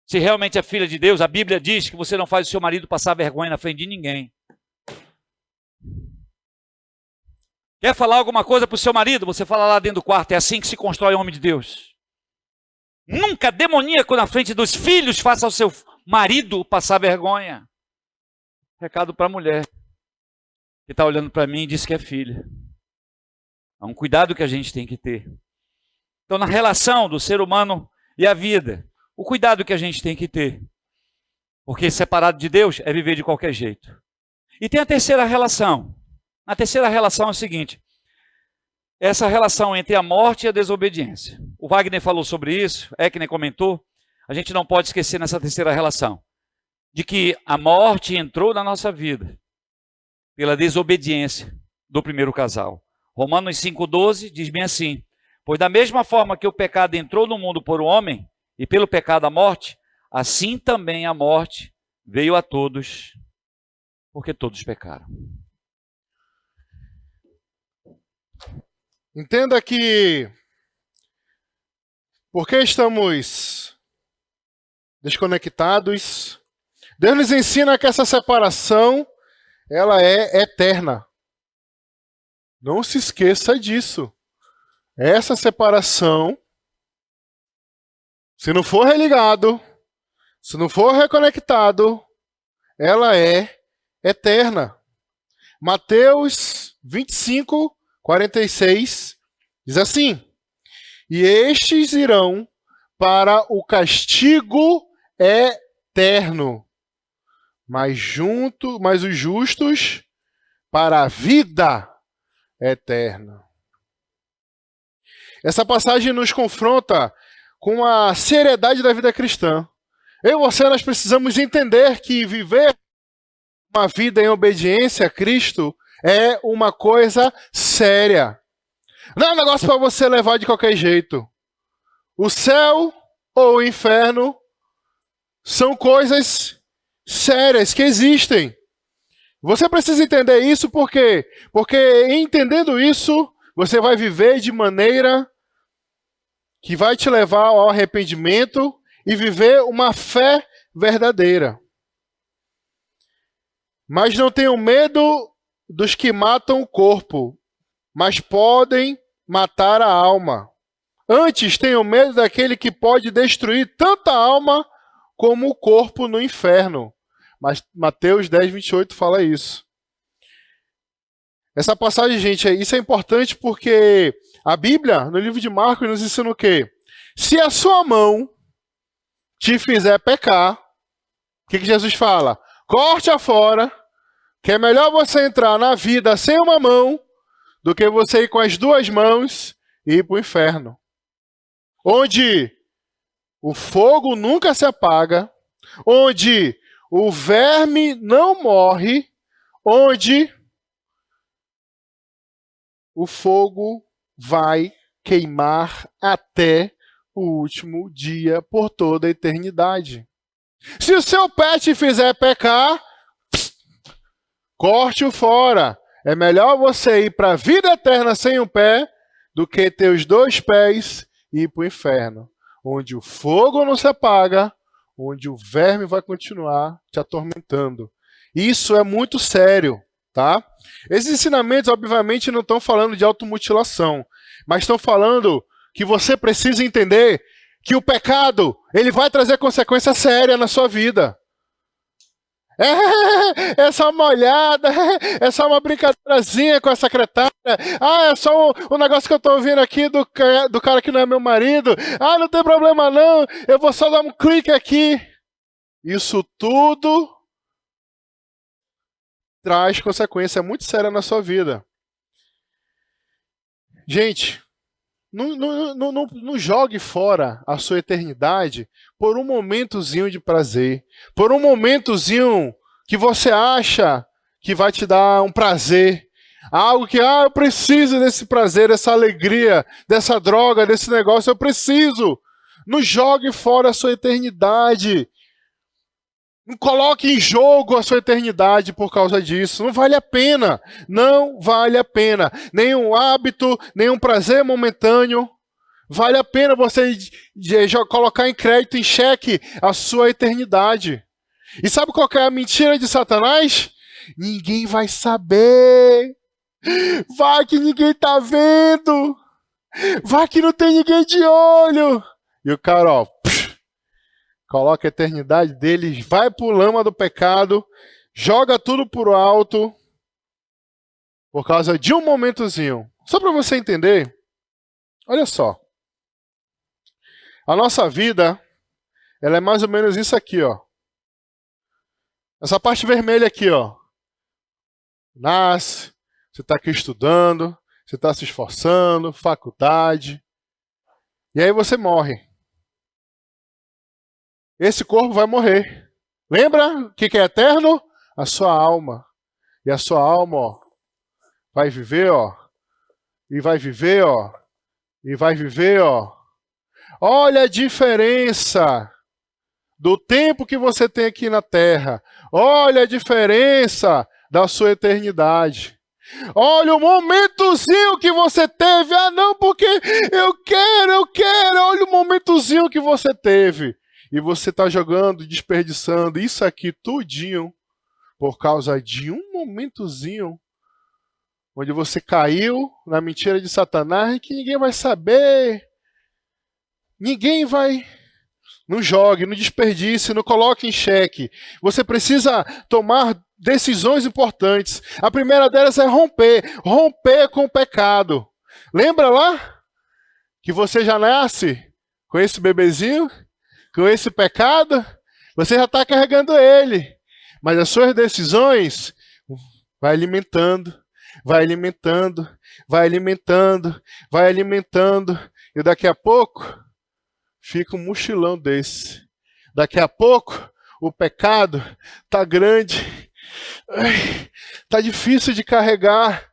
se realmente é filha de Deus, a Bíblia diz que você não faz o seu marido passar vergonha na frente de ninguém. Quer falar alguma coisa para o seu marido? Você fala lá dentro do quarto. É assim que se constrói o homem de Deus. Nunca demoníaco na frente dos filhos faça ao seu marido passar vergonha. Recado para a mulher que está olhando para mim e diz que é filha. É um cuidado que a gente tem que ter. Então, na relação do ser humano e a vida, o cuidado que a gente tem que ter. Porque separado de Deus é viver de qualquer jeito. E tem a terceira relação. A terceira relação é o seguinte. Essa relação entre a morte e a desobediência. O Wagner falou sobre isso, Eckner comentou. A gente não pode esquecer nessa terceira relação. De que a morte entrou na nossa vida pela desobediência do primeiro casal. Romanos 5,12 diz bem assim: pois da mesma forma que o pecado entrou no mundo por um homem, e pelo pecado a morte, assim também a morte veio a todos, porque todos pecaram. Entenda que porque estamos desconectados, Deus nos ensina que essa separação ela é eterna. Não se esqueça disso. Essa separação, se não for religado, se não for reconectado, ela é eterna. Mateus 25, 46 diz assim: e estes irão para o castigo eterno, mas os justos para a vida eterna. Essa passagem nos confronta com a seriedade da vida cristã. Eu e você, nós precisamos entender que viver uma vida em obediência a Cristo é uma coisa séria. Não é um negócio para você levar de qualquer jeito. O céu ou o inferno são coisas sérias que existem. Você precisa entender isso porque entendendo isso, você vai viver de maneira que vai te levar ao arrependimento e viver uma fé verdadeira. Mas não tenham medo dos que matam o corpo, mas podem matar a alma. Antes, tenham medo daquele que pode destruir tanto a alma como o corpo no inferno. Mas Mateus 10, 28 fala isso. Essa passagem, gente, isso é importante porque a Bíblia, no livro de Marcos, nos ensina o quê? Se a sua mão te fizer pecar, o que Jesus fala? Corte-a fora, que é melhor você entrar na vida sem uma mão do que você ir com as duas mãos e ir para o inferno. Onde o fogo nunca se apaga, onde o verme não morre, onde o fogo vai queimar até o último dia por toda a eternidade. Se o seu pé te fizer pecar, corte-o fora. É melhor você ir para a vida eterna sem um pé do que ter os dois pés e ir para o inferno, onde o fogo não se apaga, onde o verme vai continuar te atormentando. Isso é muito sério, tá? Esses ensinamentos, obviamente, não estão falando de automutilação, mas estão falando que você precisa entender que o pecado, ele vai trazer consequência séria na sua vida. É só uma olhada, é só uma brincadeirazinha com a secretária. É só um negócio que eu tô ouvindo aqui do cara que não é meu marido. Não tem problema não, eu vou só dar um clique aqui. Isso tudo traz consequência muito séria na sua vida. Gente, não jogue fora a sua eternidade por um momentozinho de prazer, por um momentozinho que você acha que vai te dar um prazer, algo que, eu preciso desse prazer, dessa alegria, dessa droga, desse negócio, eu preciso. Não jogue fora a sua eternidade. Não coloque em jogo a sua eternidade por causa disso. Não vale a pena. Não vale a pena. Nenhum hábito, nenhum prazer momentâneo. Vale a pena você colocar em crédito, em xeque, a sua eternidade. E sabe qual que é a mentira de Satanás? Ninguém vai saber. Vai que ninguém tá vendo. Vai que não tem ninguém de olho. E o cara, coloca a eternidade dele, vai pro lama do pecado, joga tudo pro alto, por causa de um momentozinho. Só para você entender, olha só. A nossa vida, ela é mais ou menos isso aqui, ó. Essa parte vermelha aqui, ó. Nasce, você está aqui estudando, você está se esforçando, faculdade. E aí você morre. Esse corpo vai morrer. Lembra o que é eterno? A sua alma. E a sua alma, ó, vai viver, ó. E vai viver, ó. E vai viver, ó. Olha a diferença do tempo que você tem aqui na Terra. Olha a diferença da sua eternidade. Olha o momentozinho que você teve. Não, porque eu quero. Olha o momentozinho que você teve. E você está jogando, desperdiçando isso aqui tudinho por causa de um momentozinho onde você caiu na mentira de Satanás e que ninguém vai saber. Ninguém vai. Não jogue, não desperdice, não coloque em xeque. Você precisa tomar decisões importantes. A primeira delas é romper com o pecado. Lembra lá que você já nasce com esse bebezinho, com esse pecado? Você já está carregando ele. Mas as suas decisões vai alimentando. E daqui a pouco fica um mochilão desse. Daqui a pouco o pecado tá grande. Tá difícil de carregar.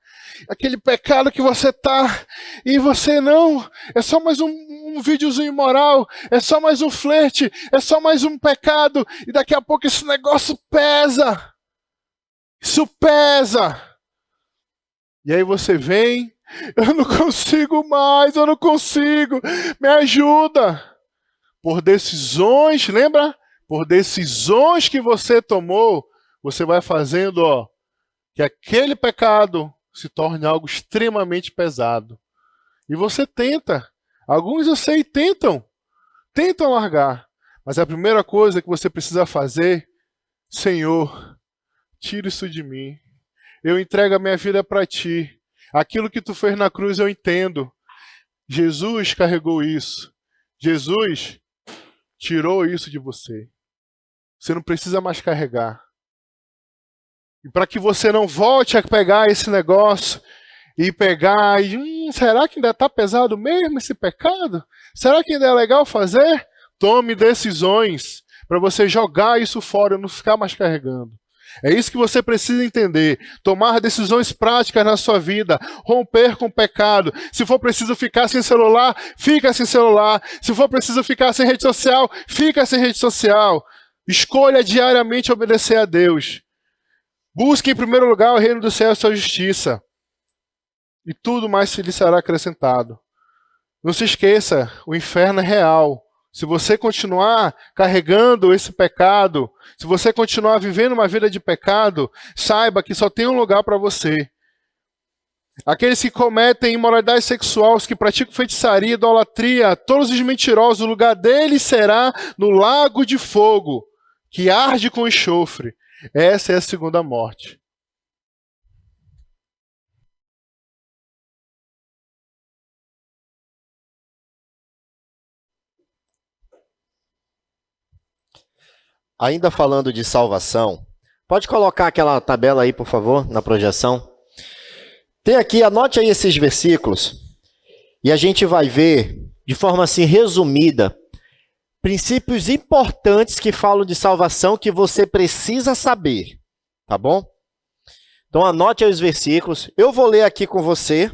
Aquele pecado que você tá e você não. É só mais um videozinho imoral. É só mais um flerte. É só mais um pecado. E daqui a pouco esse negócio pesa. Isso pesa. E aí você vem. Eu não consigo mais. Eu não consigo. Me ajuda. Por decisões, lembra? Por decisões que você tomou, você vai fazendo, ó, que aquele pecado se torne algo extremamente pesado. E você tenta. Alguns eu sei tentam largar. Mas a primeira coisa que você precisa fazer, Senhor, tira isso de mim. Eu entrego a minha vida para Ti. Aquilo que Tu fez na cruz eu entendo. Jesus carregou isso. Jesus tirou isso de você. Você não precisa mais carregar. E para que você não volte a pegar esse negócio e pegar e será que ainda está pesado mesmo esse pecado? Será que ainda é legal fazer? Tome decisões para você jogar isso fora e não ficar mais carregando. É isso que você precisa entender. Tomar decisões práticas na sua vida. Romper com o pecado. Se for preciso ficar sem celular, fica sem celular. Se for preciso ficar sem rede social, fica sem rede social. Escolha diariamente obedecer a Deus. Busque em primeiro lugar o reino do céu e a sua justiça. E tudo mais lhe será acrescentado. Não se esqueça, o inferno é real. se você continuar carregando esse pecado, se você continuar vivendo uma vida de pecado, saiba que só tem um lugar para você. Aqueles que cometem imoralidade sexual, os que praticam feitiçaria, idolatria, todos os mentirosos, o lugar deles será no lago de fogo, que arde com enxofre. Essa é a segunda morte. Ainda falando de salvação, pode colocar aquela tabela aí, por favor, na projeção. Tem aqui, anote aí esses versículos, e a gente vai ver, de forma assim resumida, princípios importantes que falam de salvação que você precisa saber, tá bom? Então anote aí os versículos, eu vou ler aqui com você,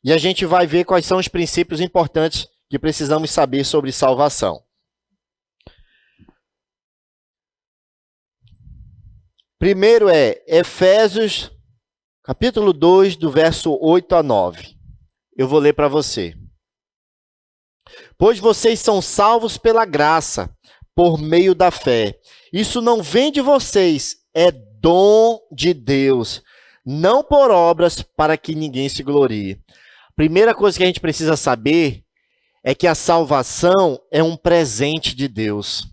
e a gente vai ver quais são os princípios importantes que precisamos saber sobre salvação. Primeiro é Efésios, capítulo 2, do verso 8 a 9. Eu vou ler para você. Pois vocês são salvos pela graça, por meio da fé. Isso não vem de vocês, é dom de Deus, não por obras para que ninguém se glorie. Primeira coisa que a gente precisa saber é que a salvação é um presente de Deus.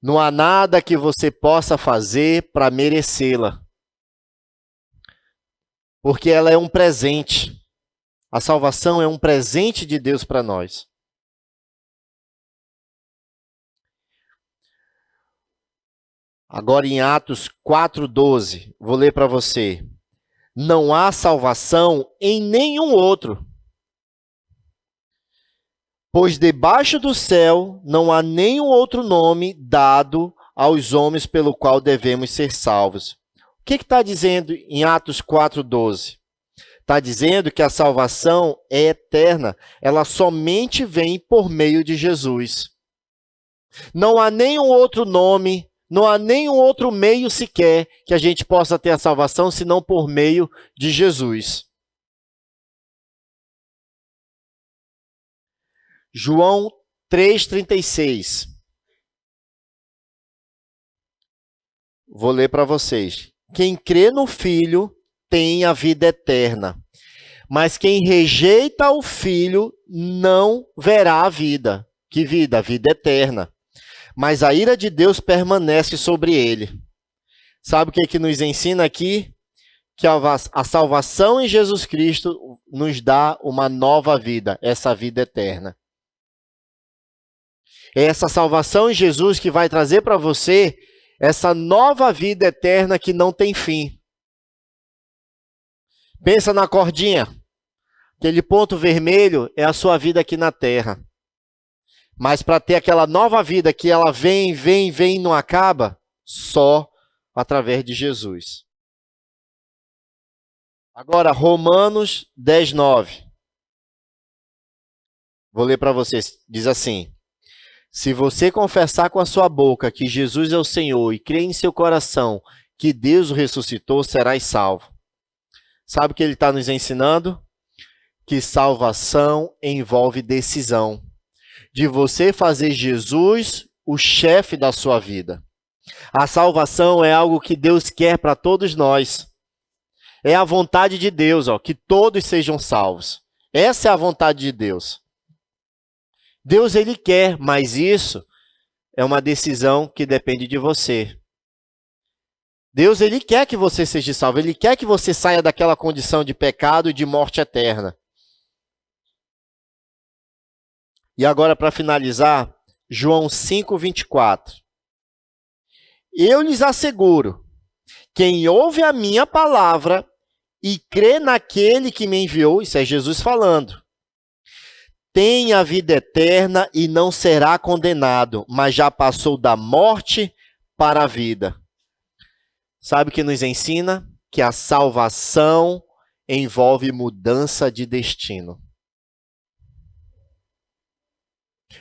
Não há nada que você possa fazer para merecê-la. Porque ela é um presente. A salvação é um presente de Deus para nós. Agora em Atos 4:12, vou ler para você. Não há salvação em nenhum outro. Pois debaixo do céu não há nenhum outro nome dado aos homens pelo qual devemos ser salvos. O que está dizendo em Atos 4:12? Está dizendo que a salvação é eterna. Ela somente vem por meio de Jesus. Não há nenhum outro nome, não há nenhum outro meio sequer que a gente possa ter a salvação senão por meio de Jesus. João 3,36. Vou ler para vocês. Quem crê no Filho tem a vida eterna, mas quem rejeita o Filho não verá a vida. Que vida? A vida eterna. Mas a ira de Deus permanece sobre ele. Sabe o que nos ensina aqui? Que a salvação em Jesus Cristo nos dá uma nova vida, essa vida eterna. É essa salvação em Jesus que vai trazer para você essa nova vida eterna que não tem fim. Pensa na cordinha. Aquele ponto vermelho é a sua vida aqui na terra. Mas para ter aquela nova vida que ela vem e não acaba, só através de Jesus. Agora, Romanos 10:9. Vou ler para vocês. Diz assim: se você confessar com a sua boca que Jesus é o Senhor e crer em seu coração que Deus o ressuscitou, serás salvo. Sabe o que ele está nos ensinando? Que salvação envolve decisão. De você fazer Jesus o chefe da sua vida. A salvação é algo que Deus quer para todos nós. É a vontade de Deus, que todos sejam salvos. Essa é a vontade de Deus. Deus, ele quer, mas isso é uma decisão que depende de você. Deus, ele quer que você seja salvo. Ele quer que você saia daquela condição de pecado e de morte eterna. E agora, para finalizar, João 5:24. Eu lhes asseguro, quem ouve a minha palavra e crê naquele que me enviou, isso é Jesus falando, tem a vida eterna e não será condenado, mas já passou da morte para a vida. Sabe o que nos ensina? Que a salvação envolve mudança de destino.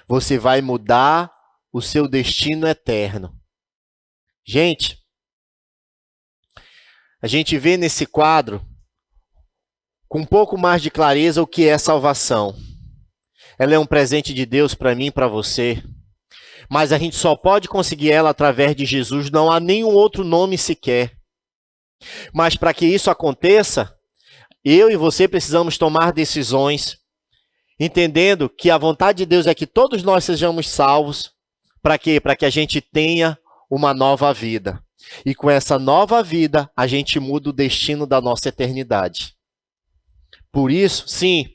Você vai mudar o seu destino eterno. Gente, a gente vê nesse quadro com um pouco mais de clareza o que é salvação. ela é um presente de Deus para mim e para você. Mas a gente só pode conseguir ela através de Jesus, não há nenhum outro nome sequer. Mas para que isso aconteça, eu e você precisamos tomar decisões, entendendo que a vontade de Deus é que todos nós sejamos salvos. Para quê? Para que a gente tenha uma nova vida. E com essa nova vida, a gente muda o destino da nossa eternidade. Por isso, sim,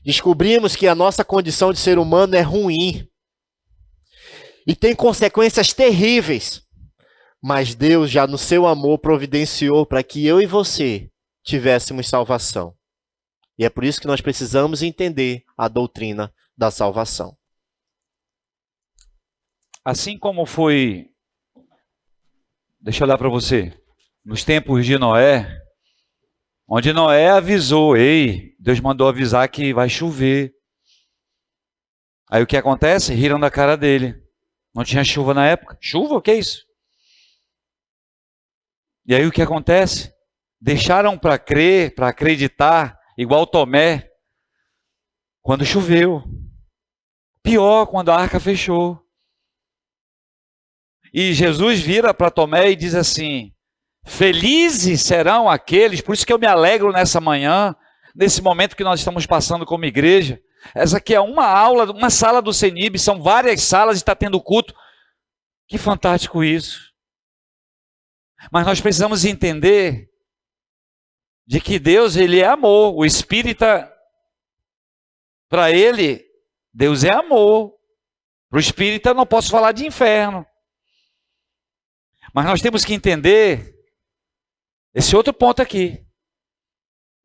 descobrimos que a nossa condição de ser humano é ruim. E tem consequências terríveis. Mas Deus já no seu amor providenciou para que eu e você tivéssemos salvação. E é por isso que nós precisamos entender a doutrina da salvação. Assim como foi, deixa eu olhar para você, nos tempos de Noé, onde Noé avisou, ei, Deus mandou avisar que vai chover. Aí o que acontece? Riram da cara dele. Não tinha chuva na época. Chuva? O que é isso? E aí o que acontece? Deixaram para crer, para acreditar, igual Tomé, quando choveu. Pior, quando a arca fechou. E Jesus vira para Tomé e diz assim, felizes serão aqueles, por isso que eu me alegro nessa manhã, nesse momento que nós estamos passando como igreja. Essa aqui é uma aula, uma sala do CENIB, são várias salas e está tendo culto. Que fantástico isso. Mas nós precisamos entender de que Deus, ele é amor. O espírita, para ele, Deus é amor. Para o espírita eu não posso falar de inferno. Mas nós temos que entender esse outro ponto aqui,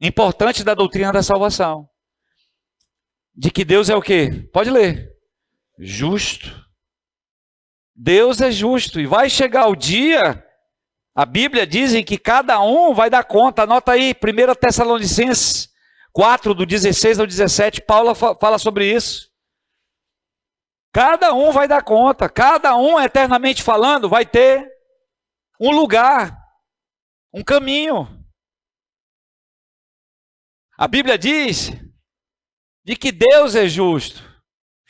importante da doutrina da salvação. De que Deus é o quê? Pode ler. Justo. Deus é justo. E vai chegar o dia, a Bíblia diz que cada um vai dar conta. Anota aí, 1 Tessalonicenses 4, do 16 ao 17, Paulo fala sobre isso. Cada um vai dar conta. Cada um, eternamente falando, vai ter um lugar, um caminho. A Bíblia diz de que Deus é justo.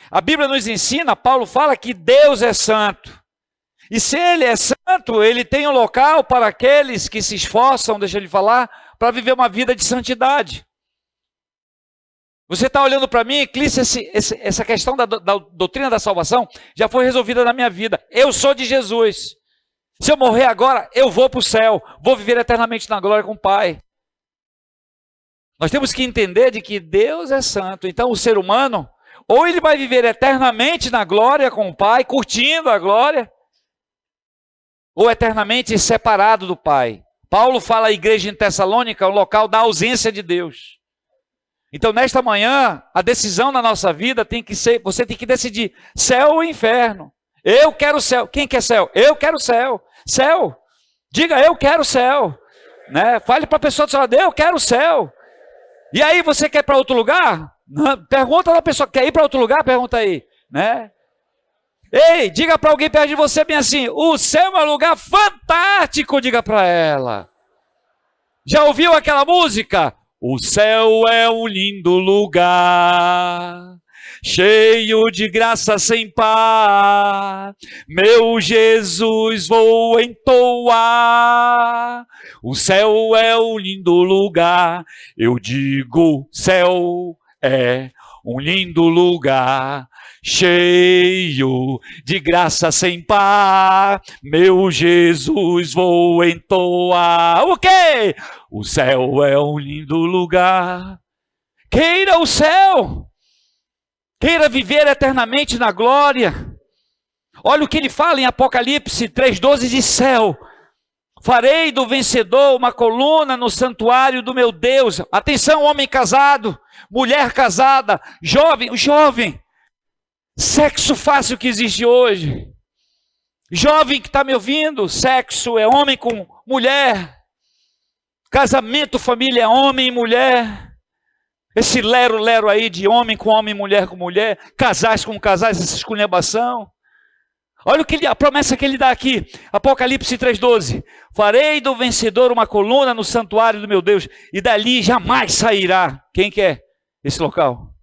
A Bíblia nos ensina, Paulo fala que Deus é santo. E se Ele é santo, Ele tem um local para aqueles que se esforçam, deixa Ele falar, para viver uma vida de santidade. Você está olhando para mim, Clícia, essa questão da doutrina da salvação já foi resolvida na minha vida. Eu sou de Jesus. Se eu morrer agora, eu vou para o céu, vou viver eternamente na glória com o Pai. Nós temos que entender de que Deus é santo. Então o ser humano, ou ele vai viver eternamente na glória com o Pai, curtindo a glória, ou eternamente separado do Pai. Paulo fala a igreja em Tessalônica, o local da ausência de Deus. Então nesta manhã, a decisão na nossa vida tem que ser, você tem que decidir, céu ou inferno. Eu quero o céu. Quem quer céu? Eu quero o céu. Céu. Diga, eu quero o céu. Né? Fale para a pessoa do seu lado, eu quero o céu. E aí, você quer ir para outro lugar? Pergunta da pessoa, quer ir para outro lugar? Pergunta aí. Né? Ei, diga para alguém perto de você bem assim, o céu é um lugar fantástico, diga para ela. Já ouviu aquela música? O céu é um lindo lugar, cheio de graça sem par, meu Jesus vou entoar. O céu é um lindo lugar, eu digo, céu é um lindo lugar, cheio de graça sem par, meu Jesus vou entoar. O quê? O céu é um lindo lugar. Queira o céu. Queira viver eternamente na glória. Olha o que ele fala em Apocalipse 3,12, de céu. Farei do vencedor uma coluna no santuário do meu Deus. Atenção, homem casado, mulher casada, jovem. Sexo fácil que existe hoje. Jovem que está me ouvindo, sexo é homem com mulher. Casamento, família é homem e mulher. Esse lero aí de homem com homem, mulher com mulher, casais com casais, essa esculhambação. Olha o que a promessa que ele dá aqui, Apocalipse 3,12. Farei do vencedor uma coluna no santuário do meu Deus, e dali jamais sairá. Quem quer esse local?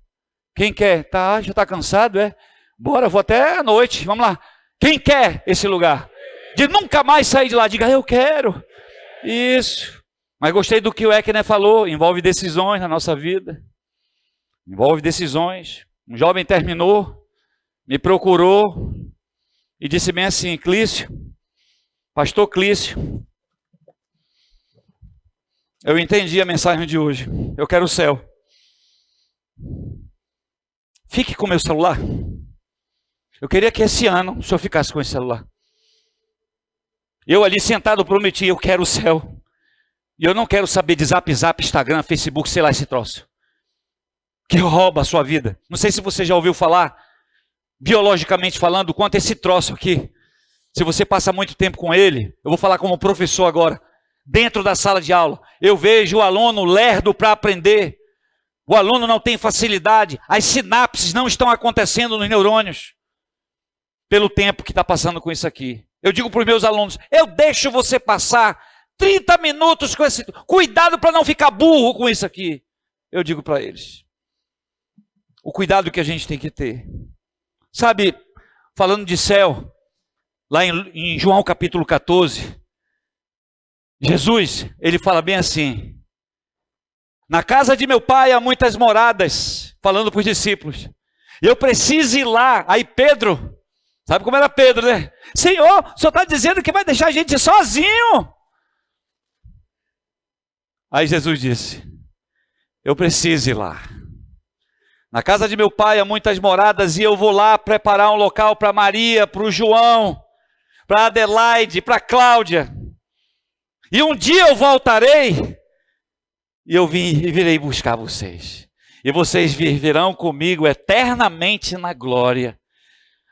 Quem quer? Tá, já está cansado, é? Bora, vou até a noite, vamos lá. Quem quer esse lugar? De nunca mais sair de lá, diga, eu quero. Isso. Mas gostei do que o Eckner falou, envolve decisões na nossa vida. Envolve decisões. Um jovem terminou, me procurou e disse bem assim, Clício, pastor Clício, eu entendi a mensagem de hoje, eu quero o céu. Fique com o meu celular. Eu queria que esse ano o senhor ficasse com esse celular. Eu ali sentado prometi, eu quero o céu. E eu não quero saber de zap, Instagram, Facebook, sei lá esse troço. Que rouba a sua vida. Não sei se você já ouviu falar, biologicamente falando, quanto esse troço aqui. Se você passa muito tempo com ele, eu vou falar como professor agora. Dentro da sala de aula, eu vejo o aluno lerdo para aprender. O aluno não tem facilidade, as sinapses não estão acontecendo nos neurônios. Pelo tempo que está passando com isso aqui. Eu digo para os meus alunos, eu deixo você passar 30 minutos com esse... Cuidado para não ficar burro com isso aqui. Eu digo para eles. O cuidado que a gente tem que ter. Sabe, falando de céu, lá em João capítulo 14, Jesus, ele fala bem assim, na casa de meu pai há muitas moradas, falando para os discípulos, eu preciso ir lá. Aí Pedro, sabe como era Pedro, né? Senhor, o senhor está dizendo que vai deixar a gente sozinho? Aí Jesus disse, eu preciso ir lá. Na casa de meu pai há muitas moradas e eu vou lá preparar um local para Maria, para o João, para Adelaide, para Cláudia. E um dia eu voltarei e eu virei buscar vocês. E vocês viverão comigo eternamente na glória.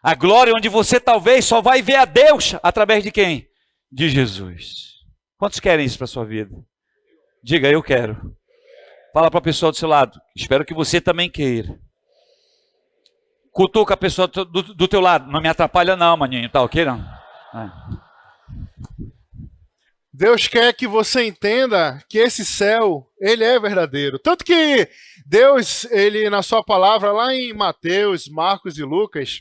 A glória onde você talvez só vai ver a Deus através de quem? De Jesus. Quantos querem isso para a sua vida? Diga, eu quero. Fala para a pessoa do seu lado. Espero que você também queira. Cutuca a pessoa do teu lado. Não me atrapalha não, maninho. Tá ok, não? Deus quer que você entenda que esse céu, ele é verdadeiro. Tanto que Deus, ele na sua palavra, lá em Mateus, Marcos e Lucas,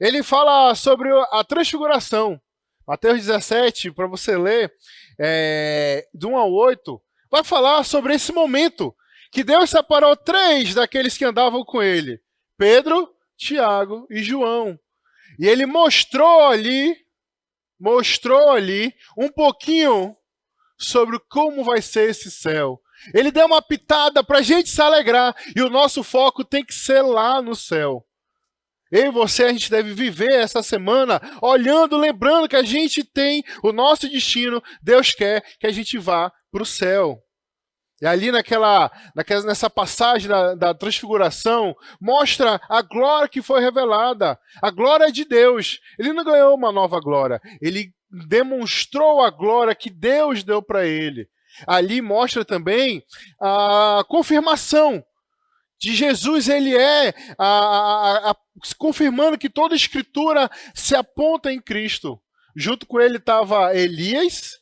ele fala sobre a transfiguração. Mateus 17, para você ler, do 1 ao 8, vai falar sobre esse momento que Deus separou 3 daqueles que andavam com ele. Pedro, Tiago e João. E ele mostrou ali um pouquinho sobre como vai ser esse céu. Ele deu uma pitada para a gente se alegrar. E o nosso foco tem que ser lá no céu. Eu e você, a gente deve viver essa semana olhando, lembrando que a gente tem o nosso destino. Deus quer que a gente vá para o céu. E ali nessa passagem da transfiguração, mostra a glória que foi revelada. A glória de Deus. Ele não ganhou uma nova glória. Ele demonstrou a glória que Deus deu para ele. Ali mostra também a confirmação de Jesus. Ele confirmando que toda a escritura se aponta em Cristo. Junto com ele estava Elias,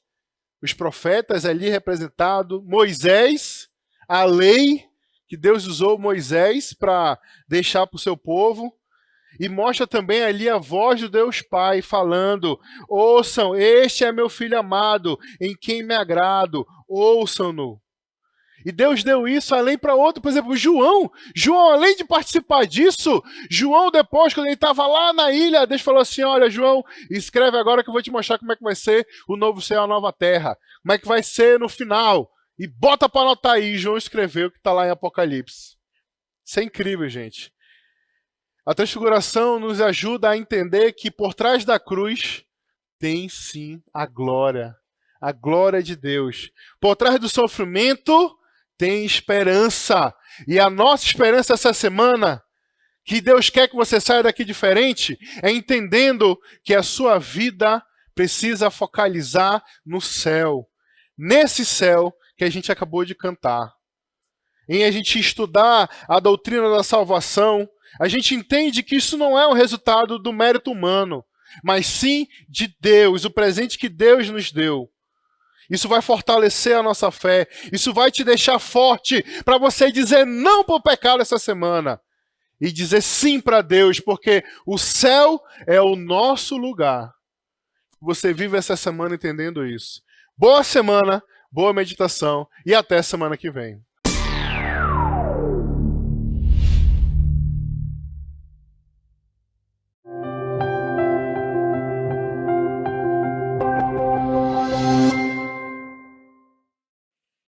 os profetas ali representados, Moisés, a lei, que Deus usou Moisés para deixar para o seu povo, e mostra também ali a voz do Deus Pai falando, ouçam, este é meu filho amado, em quem me agrado, ouçam-no. E Deus deu isso além para outro, por exemplo, João, além de participar disso, João depois, quando ele estava lá na ilha, Deus falou assim, olha João, escreve agora que eu vou te mostrar como é que vai ser o novo céu e a nova terra, como é que vai ser no final, e bota para anotar aí, João escreveu o que está lá em Apocalipse. Isso é incrível, gente. A transfiguração nos ajuda a entender que por trás da cruz tem sim a glória de Deus. Por trás do sofrimento tem esperança. E a nossa esperança essa semana, que Deus quer que você saia daqui diferente, é entendendo que a sua vida precisa focalizar no céu. Nesse céu que a gente acabou de cantar. Em a gente estudar a doutrina da salvação, a gente entende que isso não é um resultado do mérito humano, mas sim de Deus, o presente que Deus nos deu. Isso vai fortalecer a nossa fé. Isso vai te deixar forte para você dizer não para o pecado essa semana. e dizer sim para Deus, porque o céu é o nosso lugar. Você vive essa semana entendendo isso. Boa semana, boa meditação e até semana que vem.